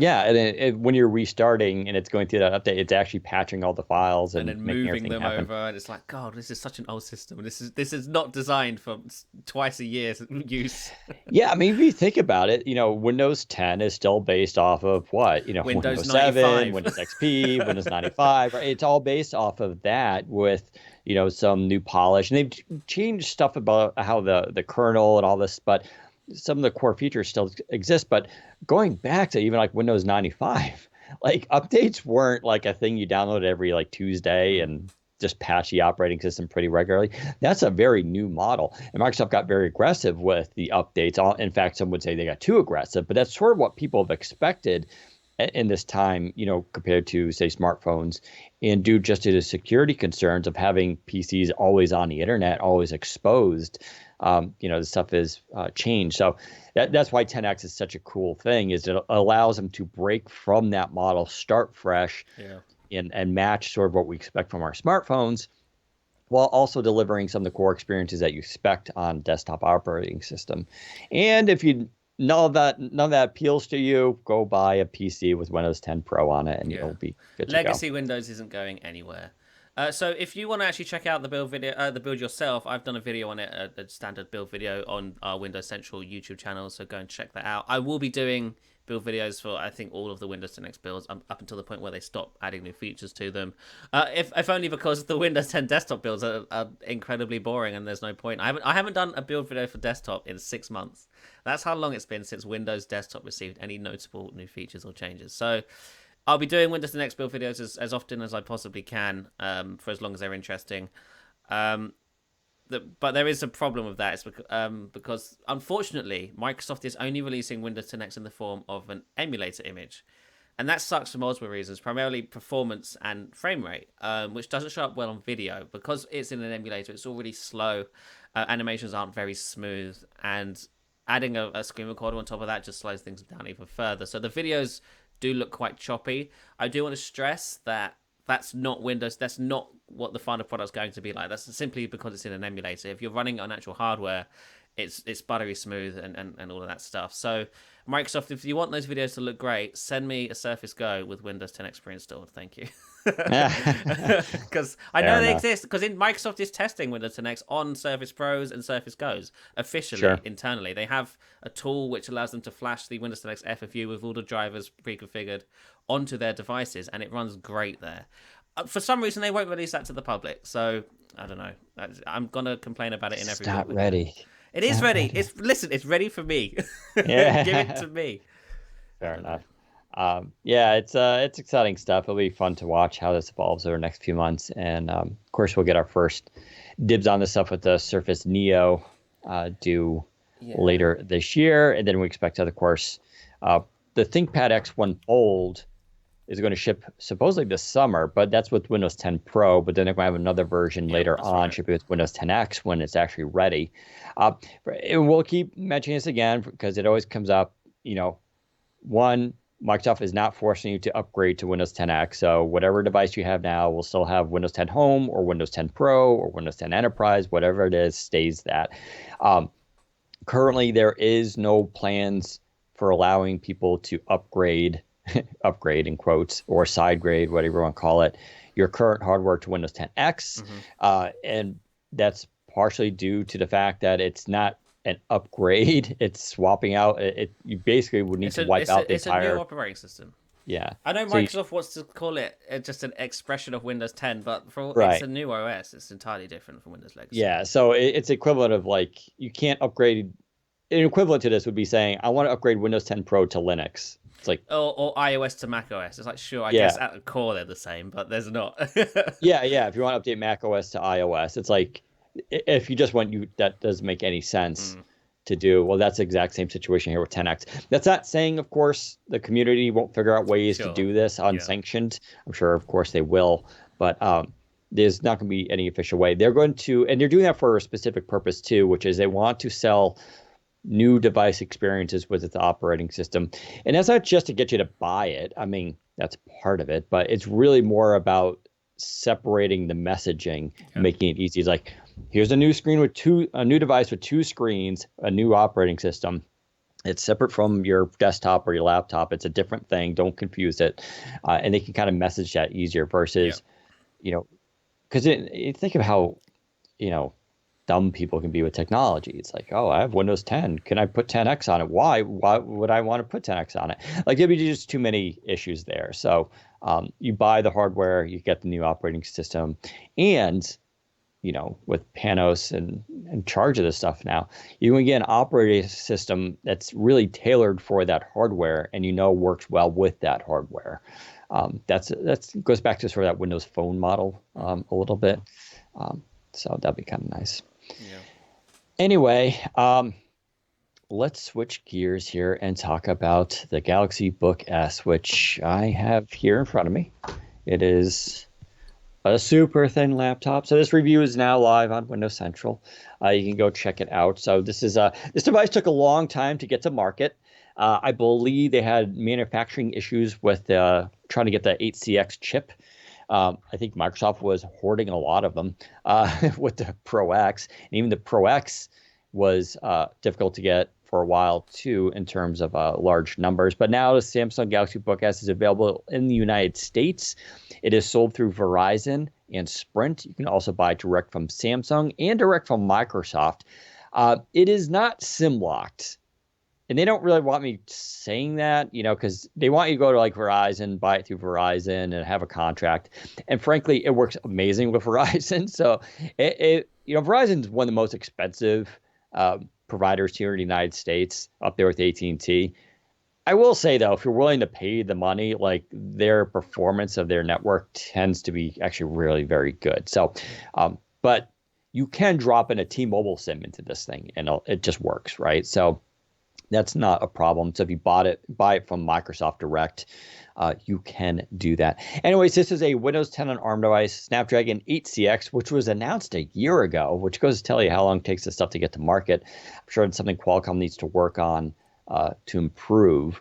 Yeah, and then when you're restarting and it's going through that update, it's actually patching all the files and then making moving them happen. over, and it's like, God, this is such an old system. This is not designed for twice a year's use. Yeah, I mean, if you think about it, Windows 10 is still based off of what? Windows 7, 95. Windows XP, Windows 95. Right? It's all based off of that with some new polish, and they've changed stuff about how the kernel and all this, but some of the core features still exist. But going back to even like Windows 95, like updates weren't like a thing you download every Tuesday and just patch the operating system pretty regularly. That's a very new model. And Microsoft got very aggressive with the updates. In fact, some would say they got too aggressive, but that's sort of what people have expected in this time, compared to, say, smartphones, and due just to the security concerns of having PCs always on the internet, always exposed, the stuff is changed. So that's why 10X is such a cool thing, is it allows them to break from that model, start fresh, and match sort of what we expect from our smartphones, while also delivering some of the core experiences that you expect on desktop operating system. And if none of that appeals to you, go buy a PC with Windows 10 Pro on it, and you'll be good to go. Legacy Windows isn't going anywhere. So if you want to actually check out the build video, the build yourself, I've done a video on it, a standard build video on our Windows Central YouTube channel. So go and check that out. I will be doing build videos for, I think, all of the Windows 10 X builds up until the point where they stop adding new features to them. If only because the Windows 10 desktop builds are incredibly boring and there's no point. I haven't done a build video for desktop in 6 months. That's how long it's been since Windows Desktop received any notable new features or changes. So I'll be doing Windows 10 X build videos as often as I possibly can, for as long as they're interesting. But there is a problem with that. It's because, unfortunately, Microsoft is only releasing Windows 10 X in the form of an emulator image. And that sucks for multiple reasons, primarily performance and frame rate, which doesn't show up well on video. Because it's in an emulator, it's already slow, animations aren't very smooth, and adding a screen recorder on top of that just slows things down even further. So the videos do look quite choppy. I do want to stress that that's not Windows. That's not what the final product's going to be like. That's simply because it's in an emulator. If you're running on actual hardware, it's buttery smooth and all of that stuff. So Microsoft, if you want those videos to look great, send me a Surface Go with Windows 10 X pre-installed. Thank you. Because I know they exist. Because Microsoft is testing Windows 10 X on Surface Pros and Surface Goes officially internally. They have a tool which allows them to flash the Windows 10 X FFU with all the drivers pre-configured onto their devices, and it runs great there. For some reason, they won't release that to the public. So I don't know. I'm gonna complain about it in every. It's not ready. It is ready. It's ready for me. Yeah. Give it to me. Fair enough. It's exciting stuff. It'll be fun to watch how this evolves over the next few months. And of course, we'll get our first dibs on this stuff with the Surface Neo due later this year. And then we expect, of course, the ThinkPad X1 Fold is going to ship supposedly this summer, but that's with Windows 10 Pro. But then they're going to have another version later on, shipping with Windows 10 X when it's actually ready. And we'll keep mentioning this again because it always comes up. One, Microsoft is not forcing you to upgrade to Windows 10 X. So whatever device you have now will still have Windows 10 Home or Windows 10 Pro or Windows 10 Enterprise, whatever it is, stays that. Currently, there is no plans for allowing people to upgrade in quotes, or side grade, whatever you want to call it, your current hardware to Windows 10 X. And that's partially due to the fact that it's not an upgrade. It's swapping out. You basically would need to wipe out the entire... It's a new operating system. Yeah. I know Microsoft wants to call it just an expression of Windows 10, but it's a new OS. It's entirely different from Windows Legacy. Yeah, so it's equivalent of, like, you can't upgrade... An equivalent to this would be saying, I want to upgrade Windows 10 Pro to Linux. It's like, or iOS to Mac OS. It's like, sure, I guess at the core they're the same, but there's not. yeah. If you want to update Mac OS to iOS, it's like, if you just want that doesn't make any sense to do. Well, that's the exact same situation here with 10X. That's not saying, of course, the community won't figure out ways to do this unsanctioned. I'm sure, of course, they will, but there's not going to be any official way. They're going to, and they're doing that for a specific purpose too, which is they want to sell new device experiences with its operating system. And that's not just to get you to buy it. I mean, that's part of it, but it's really more about separating the messaging, making it easy. It's like, here's a new screen with a new device with two screens, a new operating system. It's separate from your desktop or your laptop. It's a different thing. Don't confuse it. And they can kind of message that easier versus, because think of how, dumb people can be with technology. It's like, oh, I have Windows 10. Can I put 10X on it? Why would I want to put 10X on it? Like, there'd be just too many issues there. So you buy the hardware, you get the new operating system, and with Panos and in charge of this stuff now, you can get an operating system that's really tailored for that hardware and works well with that hardware. That's goes back to sort of that Windows Phone model a little bit. So that'd be kind of nice. Yeah. Anyway, let's switch gears here and talk about the Galaxy Book S, which I have here in front of me. It is a super thin laptop. So this review is now live on Windows Central. You can go check it out. So this device took a long time to get to market. I believe they had manufacturing issues with trying to get the 8CX chip. I think Microsoft was hoarding a lot of them with the Pro X, and even the Pro X was difficult to get for a while too in terms of large numbers. But now the Samsung Galaxy Book S is available in the United States. It is sold through Verizon and Sprint. You can also buy direct from Samsung and direct from Microsoft. It is not SIM locked. And they don't really want me saying that, because they want you to go to like Verizon, buy it through Verizon, and have a contract. And frankly, it works amazing with Verizon. So Verizon is one of the most expensive providers here in the United States, up there with AT&T. I will say though, if you're willing to pay the money, like their performance of their network tends to be actually really very good. So, but you can drop in a T-Mobile SIM into this thing, and it just works, right? So that's not a problem. So if you buy it from Microsoft Direct, you can do that. Anyways, this is a Windows 10 on ARM device, Snapdragon 8CX, which was announced a year ago, which goes to tell you how long it takes this stuff to get to market. I'm sure it's something Qualcomm needs to work on to improve.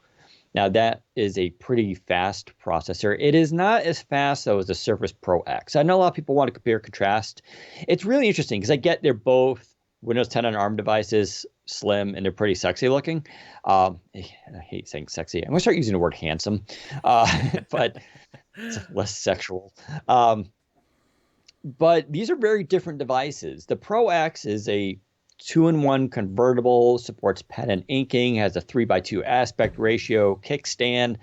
Now, that is a pretty fast processor. It is not as fast, though, as the Surface Pro X. I know a lot of people want to compare and contrast. It's really interesting because I get they're both Windows 10 on ARM devices, slim, and they're pretty sexy looking. I hate saying sexy. I'm going to start using the word handsome, but it's less sexual. But these are very different devices. The Pro X is a 2-in-1 convertible, supports pen and inking, has a 3:2 aspect ratio, kickstand,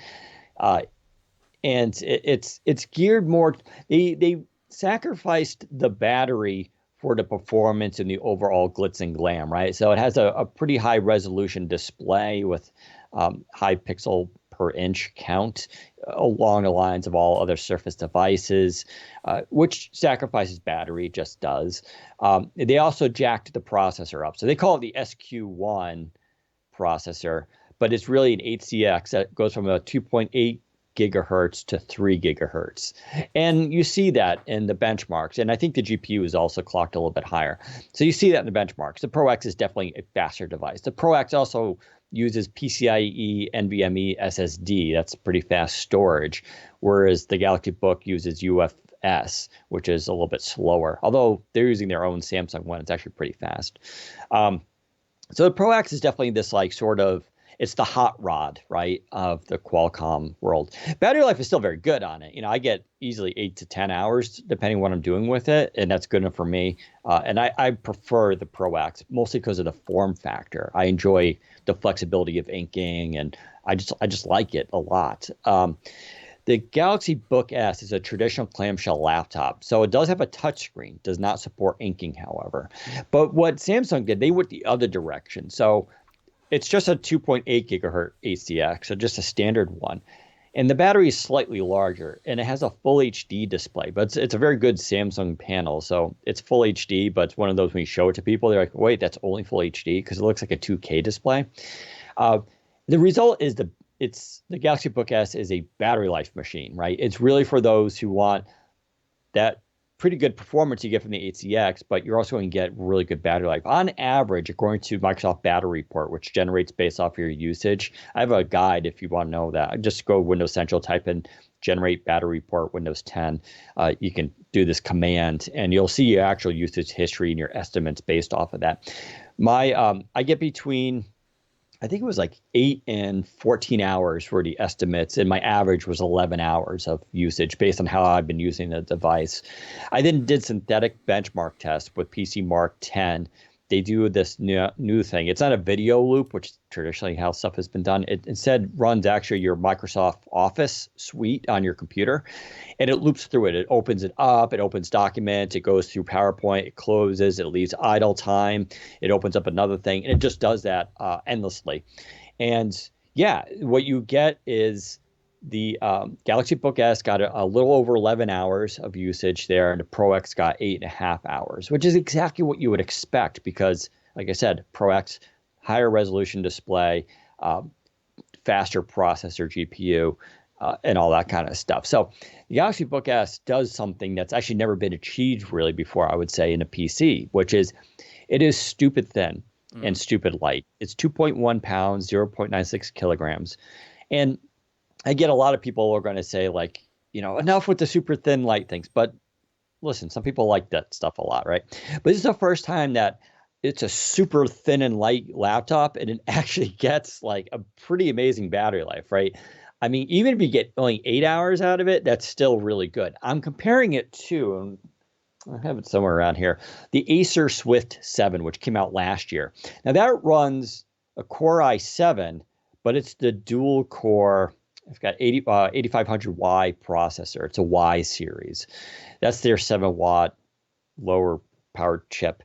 and it's geared more. They sacrificed the battery for the performance and the overall glitz and glam, right? So it has a pretty high resolution display with high pixel per inch count along the lines of all other Surface devices, which sacrifices battery, just does. They also jacked the processor up. So they call it the SQ1 processor, but it's really an 8CX that goes from a 2.8 gigahertz to 3 gigahertz. And you see that in the benchmarks. And I think the GPU is also clocked a little bit higher. So you see that in the benchmarks. The Pro X is definitely a faster device. The Pro X also uses PCIe NVMe SSD. That's pretty fast storage, whereas the Galaxy Book uses UFS, which is a little bit slower. Although they're using their own Samsung one, it's actually pretty fast. So the Pro X is definitely this like sort of, it's the hot rod, right, of the Qualcomm world. Battery life is still very good on it. I get easily 8 to 10 hours, depending on what I'm doing with it, and that's good enough for me. And I prefer the Pro X, mostly because of the form factor. I enjoy the flexibility of inking, and I just like it a lot. The Galaxy Book S is a traditional clamshell laptop, so it does have a touchscreen, does not support inking, however. But what Samsung did, they went the other direction. So it's just a 2.8 gigahertz ACX, so just a standard one. And the battery is slightly larger, and it has a full HD display. But it's a very good Samsung panel, so it's full HD, but it's one of those when you show it to people, they're like, wait, that's only full HD? Because it looks like a 2K display. The result is the Galaxy Book S is a battery life machine, right? It's really for those who want that pretty good performance you get from the 8CX, but you're also going to get really good battery life. On average, according to Microsoft Battery Report, which generates based off your usage, I have a guide if you want to know that. Just go Windows Central, type in generate battery report Windows 10. You can do this command, and you'll see your actual usage history and your estimates based off of that. I get between, I think it was like 8 and 14 hours for the estimates, and my average was 11 hours of usage based on how I've been using the device. I then did synthetic benchmark tests with PC Mark 10. They do this new thing. It's not a video loop, which is traditionally how stuff has been done. It instead runs actually your Microsoft Office suite on your computer, and it loops through it. It opens it up. It opens documents. It goes through PowerPoint. It closes. It leaves idle time. It opens up another thing, and it just does that endlessly. And yeah, what you get is the Galaxy Book S got a little over 11 hours of usage there, and the Pro X got 8.5 hours, which is exactly what you would expect because, like I said, Pro X, higher resolution display, faster processor GPU, and all that kind of stuff. So the Galaxy Book S does something that's actually never been achieved really before, I would say, in a PC, which is it is stupid thin and stupid light. It's 2.1 pounds, 0.96 kilograms. And I get a lot of people are going to say, like, enough with the super thin light things. But listen, some people like that stuff a lot, right? But this is the first time that it's a super thin and light laptop, and it actually gets like a pretty amazing battery life, right? I mean, even if you get only 8 hours out of it, that's still really good. I'm comparing it to, and I have it somewhere around here, the Acer Swift 7, which came out last year. Now that runs a Core i7, but it's the dual core. I've got 8500Y processor. It's a Y series. That's their 7-watt lower powered chip.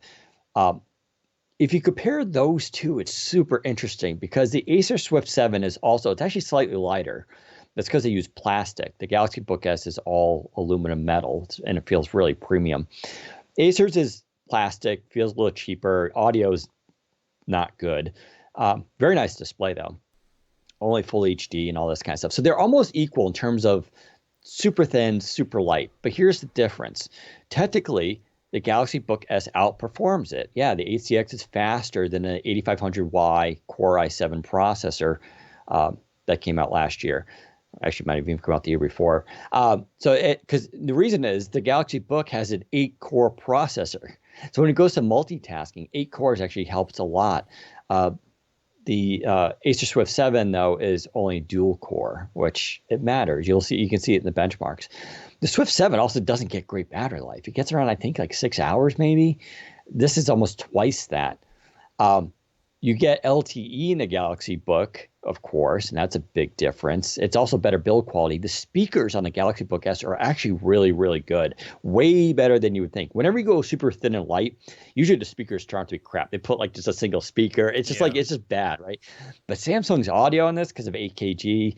If you compare those two, it's super interesting because the Acer Swift 7 is also, it's actually slightly lighter. That's because they use plastic. The Galaxy Book S is all aluminum metal, and it feels really premium. Acer's is plastic, feels a little cheaper. Audio's not good. Very nice display, though. Only full HD and all this kind of stuff. So they're almost equal in terms of super thin, super light. But here's the difference. Technically, the Galaxy Book S outperforms it. Yeah, the ACX is faster than an 8500Y Core i7 processor that came out last year. Actually, might have even come out the year before. Because the reason is the Galaxy Book has an 8-core processor. So when it goes to multitasking, 8 cores actually helps a lot. The Acer Swift 7, though, is only dual core, which it matters. You can see it in the benchmarks. The Swift 7 also doesn't get great battery life. It gets around, I think, like 6 hours maybe. This is almost twice that. You get LTE in the Galaxy Book, of course, and that's a big difference. It's also better build quality. The speakers on the Galaxy Book S are actually really, really good. Way better than you would think. Whenever you go super thin and light, usually the speakers turn out to be crap. They put like just a single speaker. It's just it's just bad, right? But Samsung's audio on this, because of 8KG,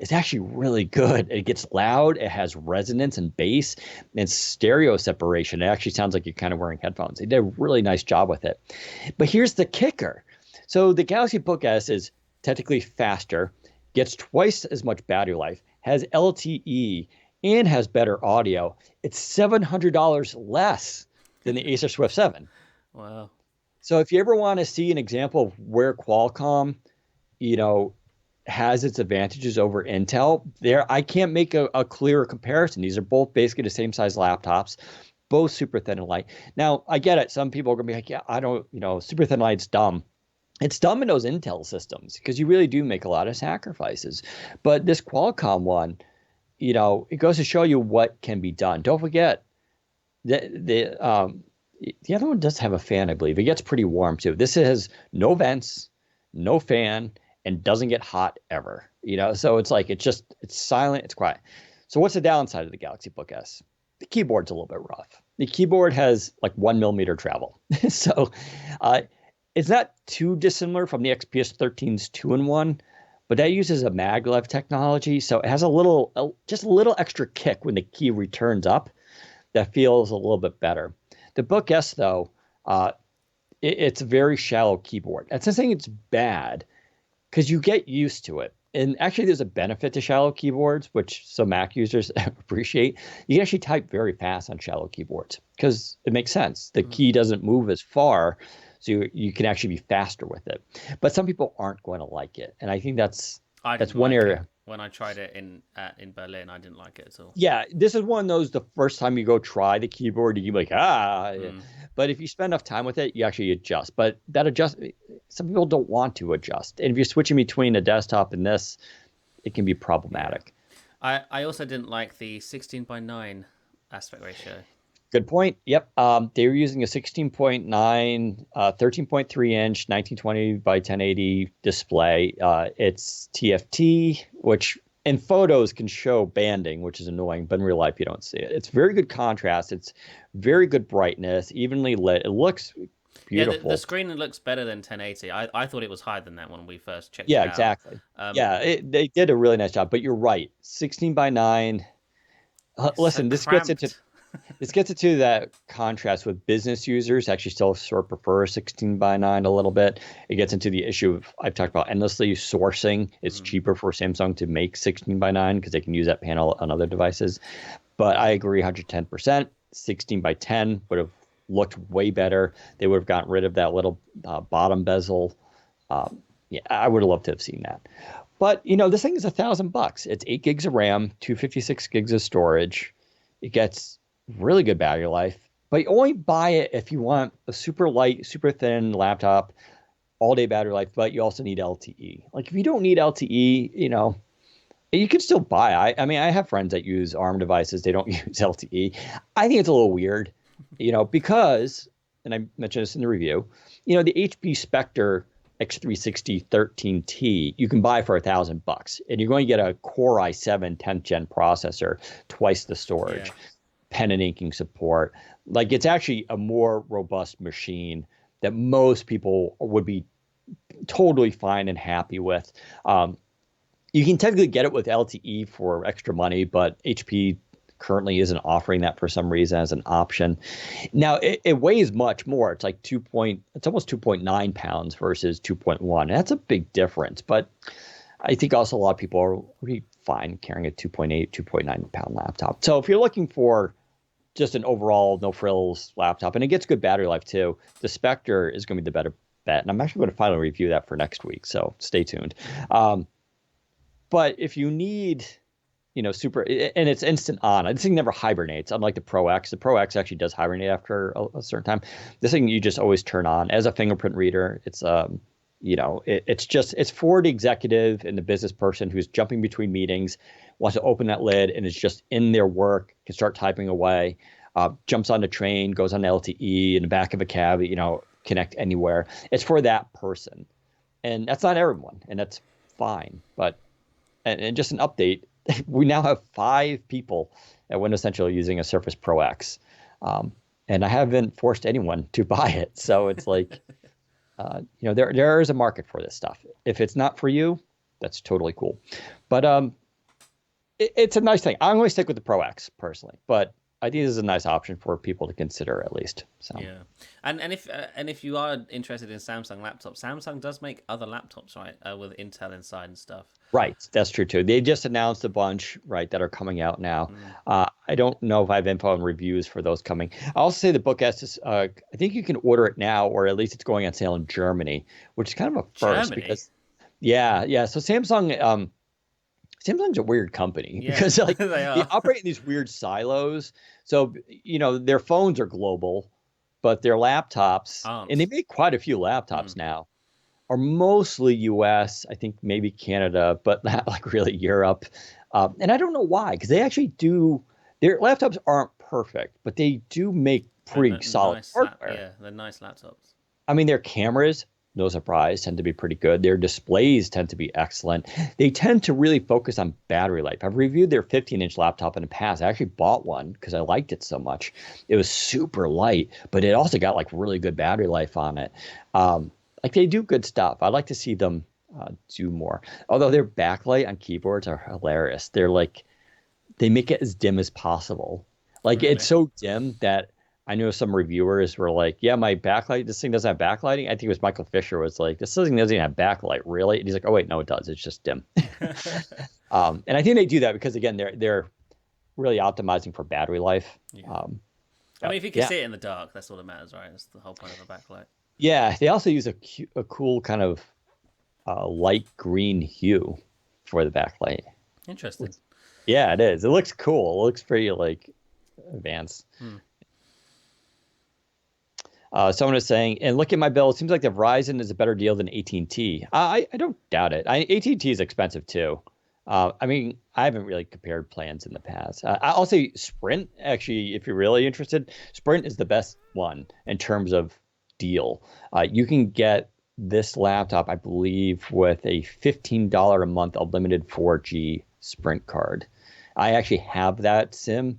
is actually really good. It gets loud. It has resonance and bass and stereo separation. It actually sounds like you're kind of wearing headphones. They did a really nice job with it. But here's the kicker. So the Galaxy Book S is technically faster, gets twice as much battery life, has LTE, and has better audio. It's $700 less than the Acer Swift 7. Wow. So if you ever want to see an example of where Qualcomm, has its advantages over Intel, I can't make a clearer comparison. These are both basically the same size laptops, both super thin and light. Now, I get it. Some people are going to be like, yeah, I don't, super thin light's dumb. It's dumb in those Intel systems because you really do make a lot of sacrifices. But this Qualcomm one, it goes to show you what can be done. Don't forget the other one does have a fan, I believe. It gets pretty warm too. This has no vents, no fan, and doesn't get hot ever. So it's like it's silent, it's quiet. So what's the downside of the Galaxy Book S? The keyboard's a little bit rough. The keyboard has like 1 millimeter travel. So it's not too dissimilar from the XPS 13's 2-in-1, but that uses a maglev technology, so it has just a little extra kick when the key returns up that feels a little bit better. The Book S, though, it's a very shallow keyboard. That's not saying it's bad, because you get used to it. And actually, there's a benefit to shallow keyboards, which some Mac users appreciate. You can actually type very fast on shallow keyboards because it makes sense. The key doesn't move as far, so you can actually be faster with it. But some people aren't going to like it, and I think that's one area. When I tried it in Berlin, I didn't like it at all. Yeah, this is one of those, the first time you go try the keyboard, you can be like, But if you spend enough time with it, you actually adjust. But some people don't want to adjust. And if you're switching between a desktop and this, it can be problematic. I also didn't like the 16:9 aspect ratio. Good point. Yep. They were using a 16.9, 13.3 inch, 1920 by 1080 display. It's TFT, which in photos can show banding, which is annoying, but in real life you don't see it. It's very good contrast. It's very good brightness, evenly lit. It looks beautiful. Yeah, the screen looks better than 1080. I thought it was higher than that when we first checked it Yeah, out. exactly. They did a really nice job, but you're right. 16:9. Listen, this gets into This gets into that contrast with business users actually still sort of prefer 16 by 9 a little bit. It gets into the issue of I've talked about endlessly sourcing. It's cheaper for Samsung to make 16 by 9 because they can use that panel on other devices. But I agree 110%. 16 by 10 would have looked way better. They would have gotten rid of that little bottom bezel. Yeah, I would have loved to have seen that. But this thing is $1,000. It's 8 gigs of RAM, 256 gigs of storage. It gets really good battery life, but you only buy it if you want a super light, super thin laptop, all day battery life, but you also need LTE. Like if you don't need LTE, you can still buy. I mean, I have friends that use ARM devices. They don't use LTE. I think it's a little weird, because, and I mentioned this in the review, the HP Spectre X360 13T you can buy for $1,000, and you're going to get a Core i7 10th gen processor, twice the storage. Yeah. Pen and inking support. Like it's actually a more robust machine that most people would be totally fine and happy with. You can technically get it with LTE for extra money, but HP currently isn't offering that for some reason as an option. Now it weighs much more. It's like it's almost 2.9 pounds versus 2.1. And that's a big difference. But I think also a lot of people are really fine carrying a 2.8, 2.9 pound laptop. So if you're looking for just an overall no frills laptop, and it gets good battery life too, the Spectre is going to be the better bet. And I'm actually going to finally review that for next week. So stay tuned. But if you need, super, and it's instant on, this thing never hibernates, unlike the Pro X. The Pro X actually does hibernate after a certain time. This thing you just always turn on as a fingerprint reader. It's, it's for the executive and the business person who's jumping between meetings, wants to open that lid and is just in their work, can start typing away, jumps on the train, goes on LTE in the back of a cab, connect anywhere. It's for that person. And that's not everyone, and that's fine. But, and just an update, we now have 5 people at Windows Central using a Surface Pro X. And I haven't forced anyone to buy it. So it's like, there is a market for this stuff. If it's not for you, that's totally cool. But it's a nice thing. I'm going to stick with the Pro X personally, but I think this is a nice option for people to consider at least. So yeah, and if you are interested in Samsung laptops, Samsung does make other laptops, right, with Intel inside and stuff. Right, that's true too. They just announced a bunch, right, that are coming out now. I don't know if I have info and reviews for those coming. I'll also say the Book S is, I think you can order it now, or at least it's going on sale in Germany, which is kind of a first. Germany? Because yeah. So Samsung's a weird company because like they operate in these weird silos. So, their phones are global, but their laptops, and they make quite a few laptops now, are mostly US, I think maybe Canada, but not like really Europe. And I don't know why, because they actually their laptops aren't perfect, but they do make pretty solid hardware. Yeah, they're nice laptops. I mean, their cameras, no surprise, tend to be pretty good. Their displays tend to be excellent. They tend to really focus on battery life. I've reviewed their 15-inch laptop in the past. I actually bought one because I liked it so much. It was super light, but it also got like really good battery life on it. Like they do good stuff. I'd like to see them do more. Although their backlight on keyboards are hilarious. They're like, they make it as dim as possible. Like It's so dim that I know some reviewers were like, yeah, my backlight, this thing doesn't have backlighting. I think it was Michael Fisher was like, this thing doesn't even have backlight, really? And he's like, oh, wait, no, it does. It's just dim. And I think they do that because, again, they're really optimizing for battery life. Yeah. I mean, if you can see it in the dark, that's all that matters, right? That's the whole point of a backlight. Yeah, they also use a cool kind of light green hue for the backlight. Interesting. Yeah, it is. It looks cool. It looks pretty, like, advanced. Someone is saying, and look at my bill. It seems like the Verizon is a better deal than AT&T. I don't doubt it. AT&T is expensive too. I mean, I haven't really compared plans in the past. I'll say Sprint, actually, if you're really interested, Sprint is the best one in terms of deal. You can get this laptop, I believe, with a $15 a month unlimited 4G Sprint card. I actually have that SIM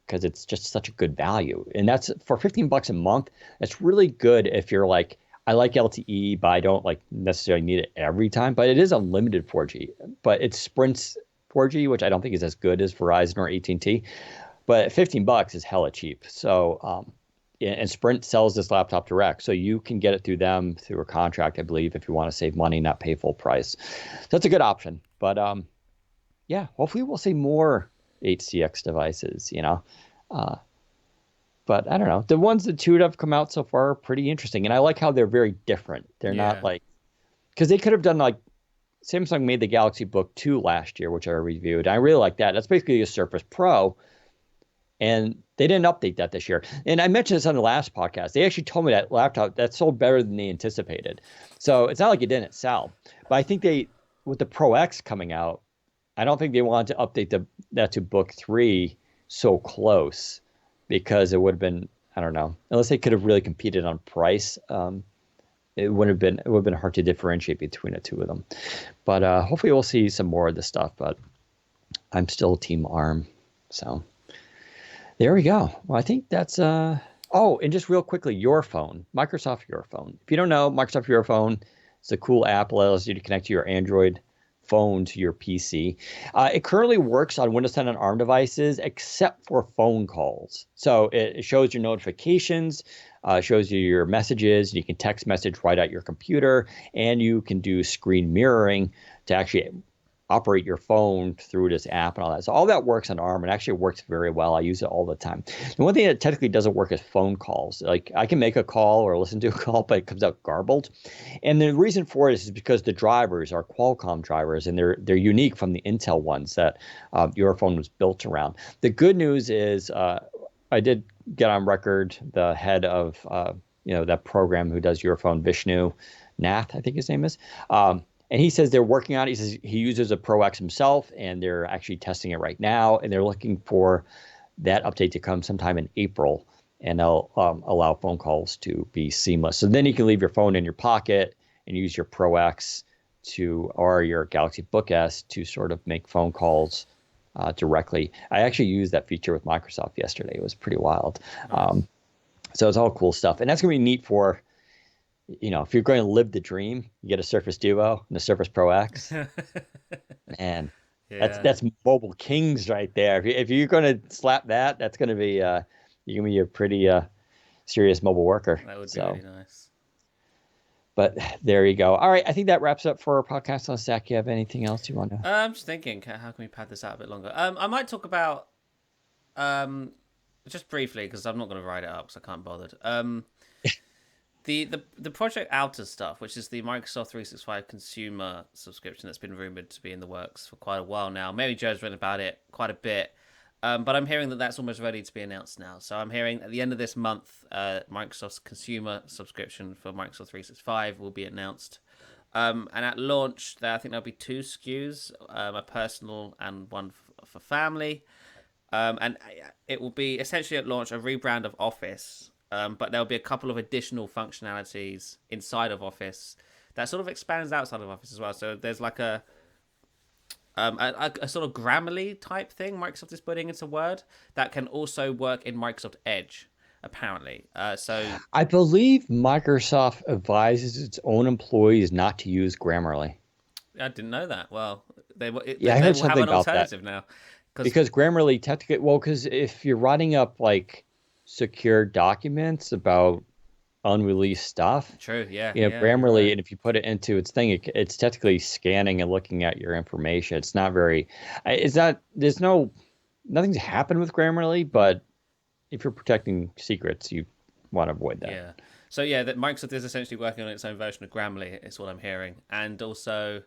because it's just such a good value. And that's for $15 a month. That's really good if you're like, I like LTE, but I don't like necessarily need it every time. But it is unlimited 4G. But it's Sprint's 4G, which I don't think is as good as Verizon or AT&T. but $15 is hella cheap. So, and Sprint sells this laptop direct, so you can get it through them through a contract, I believe, if you want to save money, not pay full price. So that's a good option. But yeah, hopefully we'll see more HCX devices, But I don't know. The ones that two have come out so far are pretty interesting, and I like how they're very different. They're not Yeah. like because they could have done like Samsung made the Galaxy Book 2 last year, which I reviewed. I really like that. That's basically a Surface Pro, and they didn't update that this year. And I mentioned this on the last podcast. They actually told me that laptop that sold better than they anticipated. So it's not like it didn't sell. But I think with the Pro X coming out, I don't think they wanted to update that to Book 3 so close because it would have been, I don't know, unless they could have really competed on price. It would have been hard to differentiate between the two of them. But hopefully we'll see some more of this stuff. But I'm still Team ARM. So there we go. Well, I think that's oh, and just real quickly, Your Phone, Microsoft Your Phone. If you don't know, Microsoft Your Phone, it's a cool app that allows you to connect to your Android phone to your PC. It currently works on Windows 10 and ARM devices, except for phone calls. So it shows your notifications, shows you your messages. You can text message right at your computer, and you can do screen mirroring to actually operate your phone through this app and all that. So all that works on ARM and actually works very well. I use it all the time. The one thing that technically doesn't work is phone calls. Like I can make a call or listen to a call, but it comes out garbled. And the reason for it is because the drivers are Qualcomm drivers, and they're unique from the Intel ones that Your Phone was built around. The good news is I did get on record the head of that program who does Your Phone, Vishnu Nath, I think his name is. And he says they're working on it. He says he uses a Pro X himself, and they're actually testing it right now. And they're looking for that update to come sometime in April, and they'll allow phone calls to be seamless. So then you can leave your phone in your pocket and use your Pro X or your Galaxy Book S to sort of make phone calls directly. I actually used that feature with Microsoft yesterday. It was pretty wild. Nice. So it's all cool stuff. And that's going to be neat for if you're going to live the dream, you get a Surface Duo and a Surface Pro X. Man, Yeah, that's mobile kings right there. If you're going to slap that, that's going to be you're going to be a pretty serious mobile worker. that would be really nice. But there you go. All right, I think that wraps up for our podcast. Unless Zach, you have anything else you want to? I'm just thinking, how can we pad this out a bit longer? I might talk about just briefly because I'm not going to write it up because I can't bother. The Project Outer stuff, which is the Microsoft 365 consumer subscription that's been rumored to be in the works for quite a while now. Mary Jo's written about it quite a bit, but I'm hearing that that's almost ready to be announced now. So I'm hearing at the end of this month, Microsoft's consumer subscription for Microsoft 365 will be announced. And at launch, I think there'll be two SKUs, a personal and one for family. And it will be essentially at launch a rebrand of Office. But there'll be a couple of additional functionalities inside of Office that sort of expands outside of Office as well. So there's like a sort of Grammarly type thing Microsoft is putting into Word that can also work in Microsoft Edge, apparently. So I believe Microsoft advises its own employees not to use Grammarly. I didn't know that. Well, I heard they will have something an about that. alternative now. Because Grammarly technically, because if you're writing up like secure documents about unreleased stuff, True, yeah. Grammarly, Right. and if you put it into its thing, it's technically scanning and looking at your information. It's not very, nothing's happened with Grammarly, but if you're protecting secrets, you want to avoid that. Yeah. So yeah, that Microsoft is essentially working on its own version of Grammarly, is what I'm hearing, and also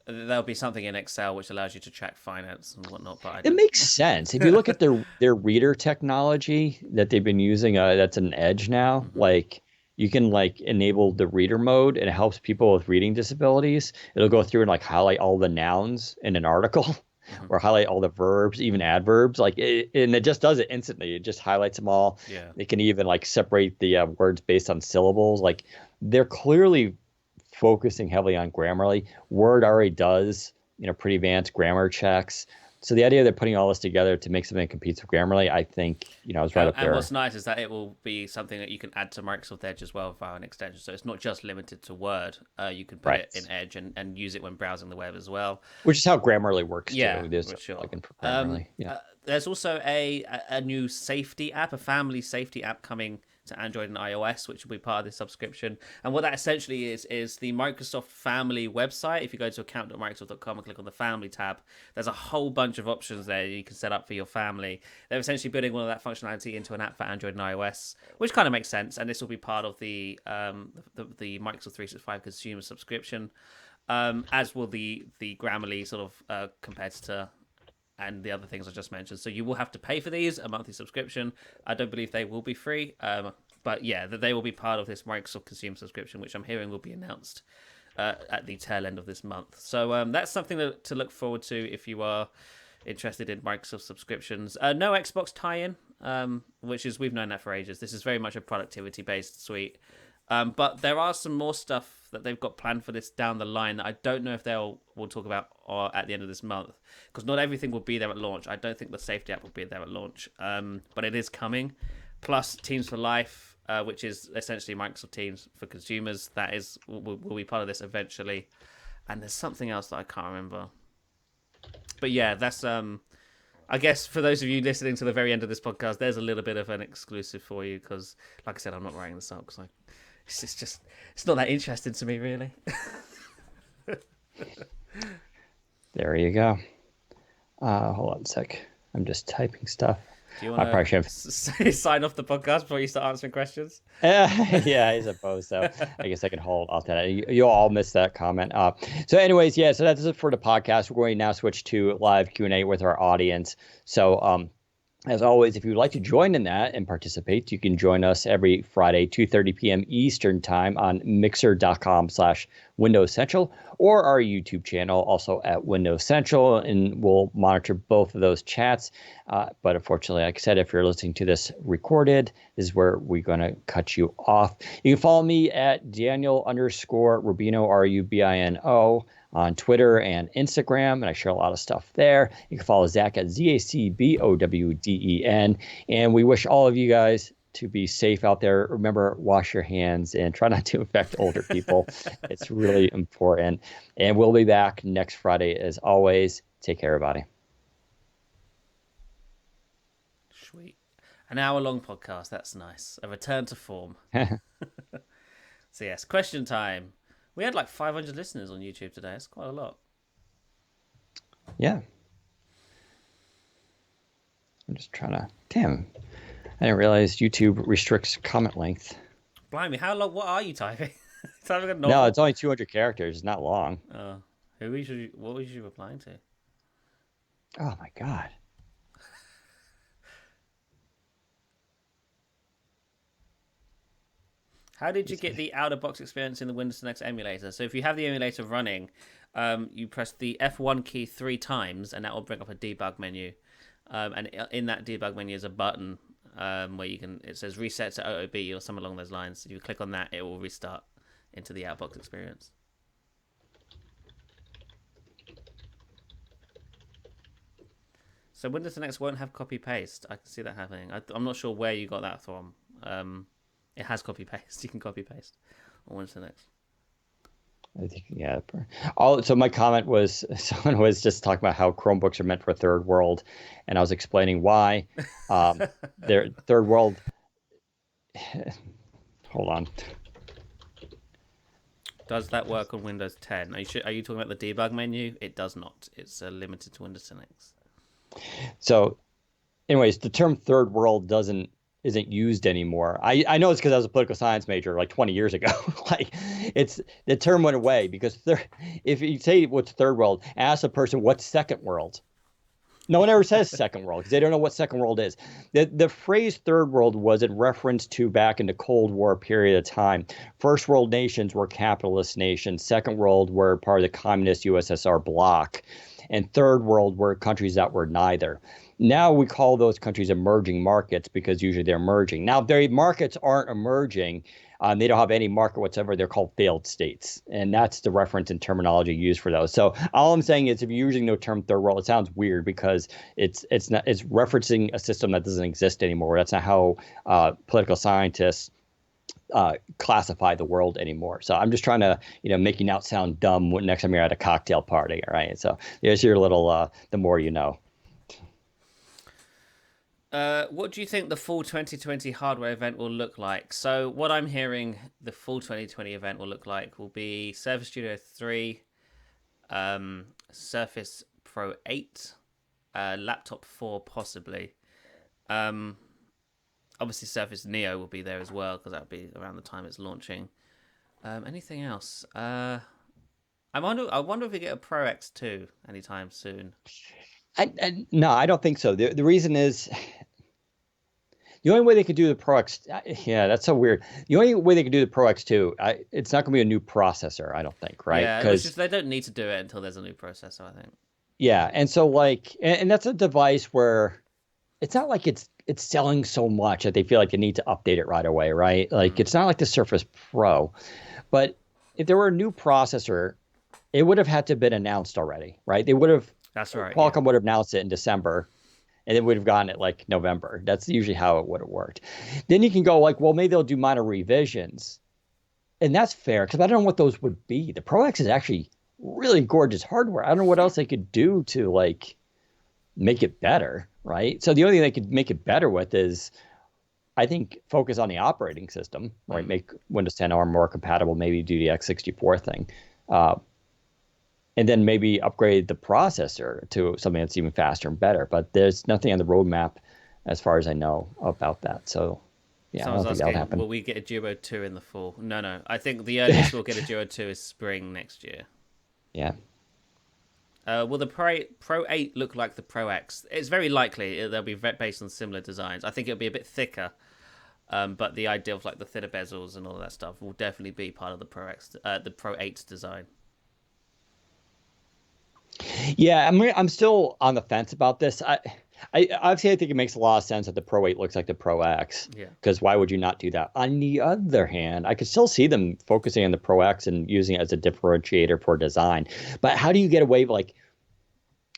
there'll be something in Excel which allows you to track finance and whatnot. But It makes sense if you look at their reader technology that they've been using. That's an Edge now. Mhm. Like you can like enable the reader mode, and it helps people with reading disabilities. It'll go through and like highlight all the nouns in an article, or highlight all the verbs, even adverbs. And it just does it instantly. It just highlights them all. Yeah. It can even like separate the words based on syllables. Like they're clearly focusing heavily on Grammarly. Word already does, pretty advanced grammar checks. So the idea of they're putting all this together to make something that competes with Grammarly, I think, is right up there. And what's nice is that it will be something that you can add to Microsoft Edge as well via an extension. So it's not just limited to Word. You can put it in Edge and use it when browsing the web as well. Which is how Grammarly works Yeah, too. There's for sure. a plugin for Grammarly. Yeah. There's also a new safety app, a family safety app coming to Android and iOS, which will be part of this subscription. And what that essentially is the Microsoft Family website. If you go to account.microsoft.com and click on the Family tab, there's a whole bunch of options there you can set up for your family. They're essentially building all of that functionality into an app for Android and iOS, which kind of makes sense. And this will be part of the Microsoft 365 consumer subscription, as will the Grammarly sort of competitor and the other things I just mentioned. So you will have to pay for these, a monthly subscription. I don't believe they will be free. But yeah, they will be part of this Microsoft Consumer subscription, which I'm hearing will be announced at the tail end of this month. So that's something to look forward to if you are interested in Microsoft subscriptions. No Xbox tie-in, which is, we've known that for ages. This is very much a productivity-based suite. But there are some more stuff that they've got planned for this down the line that I don't know if we'll talk about at the end of this month, because not everything will be there at launch. I don't think the safety app will be there at launch, but it is coming. Plus Teams for Life, which is essentially Microsoft Teams for consumers, that will be part of this eventually. And there's something else that I can't remember. But yeah, that's I guess for those of you listening to the very end of this podcast, there's a little bit of an exclusive for you, because like I said, I'm not writing this up because it's not that interesting to me, really. There you go. Hold on a sec. I'm just typing stuff. Do you want to sign off the podcast before you start answering questions? Yeah, I suppose so. I guess I can hold off that. You'll all miss that comment. So anyways, yeah, so that's it for the podcast. We're going to now switch to live Q&A with our audience. So as always, if you'd like to join in that and participate, you can join us every Friday, 2:30 p.m. Eastern time on mixer.com/Windows Central, or our YouTube channel, also at Windows Central, and we'll monitor both of those chats. But unfortunately, like I said, if you're listening to this recorded, this is where we're going to cut you off. You can follow me at Daniel_Rubino, Rubino, on Twitter and Instagram, and I share a lot of stuff there. You can follow Zach at ZACBOWDEN, and we wish all of you guys to be safe out there. Remember, wash your hands and try not to infect older people. It's really important. And we'll be back next Friday as always. Take care, everybody. Sweet. An hour-long podcast. That's nice. A return to form. So yes, question time. We had like 500 listeners on YouTube today. That's quite a lot. Yeah. I'm just trying to... Damn. I didn't realize YouTube restricts comment length. Blimey, how long? What are you typing? No, it's only 200 characters. It's not long. What was you replying to? Oh, my God. How did you get the out-of-box experience in the Windows Next emulator? So if you have the emulator running, you press the F1 key 3 times, and that will bring up a debug menu. And in that debug menu is a button where it says reset to OOB or something along those lines. If you click on that, it will restart into the out-of-box experience. So Windows Next won't have copy-paste. I can see that happening. I'm not sure where you got that from. It has copy-paste. You can copy-paste on Windows Next. I think, yeah. So my comment was, someone was just talking about how Chromebooks are meant for third world, and I was explaining why. They're third world. Hold on. Does that work on Windows 10? Are you talking about the debug menu? It does not. It's limited to Windows 10X. So, anyways, the term third world isn't used anymore. I know it's because I was a political science major like 20 years ago. Like, the term went away because if you say what's third world, ask a person what's second world. No one ever says second world because they don't know what second world is. The phrase third world was in reference to back in the Cold War period of time. First world nations were capitalist nations. Second world were part of the communist USSR bloc. And third world were countries that were neither. Now we call those countries emerging markets because usually they're emerging. Now, if their markets aren't emerging, they don't have any market whatsoever, they're called failed states. And that's the reference and terminology used for those. So all I'm saying is if you're using the term third world, it sounds weird because it's referencing a system that doesn't exist anymore. That's not how political scientists classify the world anymore. So I'm just trying to, make you not sound dumb when next time you're at a cocktail party. All right. So there's your little, the more you know. What do you think the full 2020 hardware event will look like? So, what I'm hearing the full 2020 event will look like will be Surface Studio 3, Surface Pro 8, Laptop 4 possibly. Um, Obviously, Surface Neo will be there as well because that'll be around the time it's launching. Anything else? I wonder if we get a Pro X2 anytime soon. No, I don't think so. The reason is the only way they could do the Pro X. Yeah, that's so weird. The only way they could do the Pro X2, it's not going to be a new processor. I don't think, right? Yeah, which is they don't need to do it until there's a new processor, I think. Yeah, and so like, and that's a device where it's not like it's selling so much that they feel like they need to update it right away, right? Like it's not like the Surface Pro, but if there were a new processor, it would have had to have been announced already, right? They would have. That's right. Qualcomm would have announced it in December, and it would have gotten it like November. That's usually how it would have worked. Then you can go like, well, maybe they'll do minor revisions, and that's fair because I don't know what those would be. The Pro X is actually really gorgeous hardware. I don't know what else they could do to like make it better, right? So the only thing they could make it better with is, I think, focus on the operating system, right? Make Windows 10 ARM more compatible, maybe do the x64 thing. And then maybe upgrade the processor to something that's even faster and better. But there's nothing on the roadmap, as far as I know, about that. So, yeah, Someone's I don't think that'll happen. will we get a Duo 2 in the fall? No. I think the earliest we'll get a Duo 2 is spring next year. Yeah. Will the Pro 8 look like the Pro X? It's very likely they'll be based on similar designs. I think it'll be a bit thicker, but the idea of like the thinner bezels and all of that stuff will definitely be part of the the Pro 8's design. Yeah, I'm still on the fence about this. I obviously I think it makes a lot of sense that the Pro 8 looks like the Pro X. Yeah. Because why would you not do that? On the other hand, I could still see them focusing on the Pro X and using it as a differentiator for design. But how do you get away with like,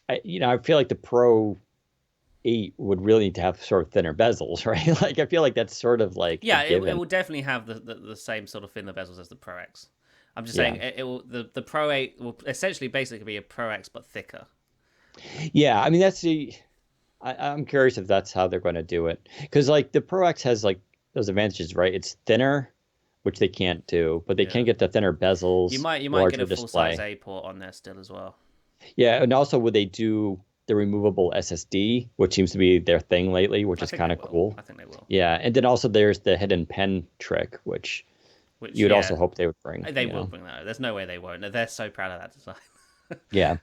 I feel like the Pro 8 would really need to have sort of thinner bezels, right? Like I feel like that's sort of like it will definitely have the same sort of thinner bezels as the Pro X. I'm just saying it will the Pro 8 will essentially basically be a Pro X but thicker. Yeah, I mean that's I'm curious if that's how they're going to do it, because like the Pro X has like those advantages, right? It's thinner, which they can't do, but they can get the thinner bezels. You might get a full size A port on there still as well. Yeah, and also would they do the removable SSD, which seems to be their thing lately, which is kind of cool. I think they will. Yeah, and then also there's the hidden pen trick, which you'd also hope they would bring. They will bring that. There's no way they won't. They're so proud of that design. Yeah.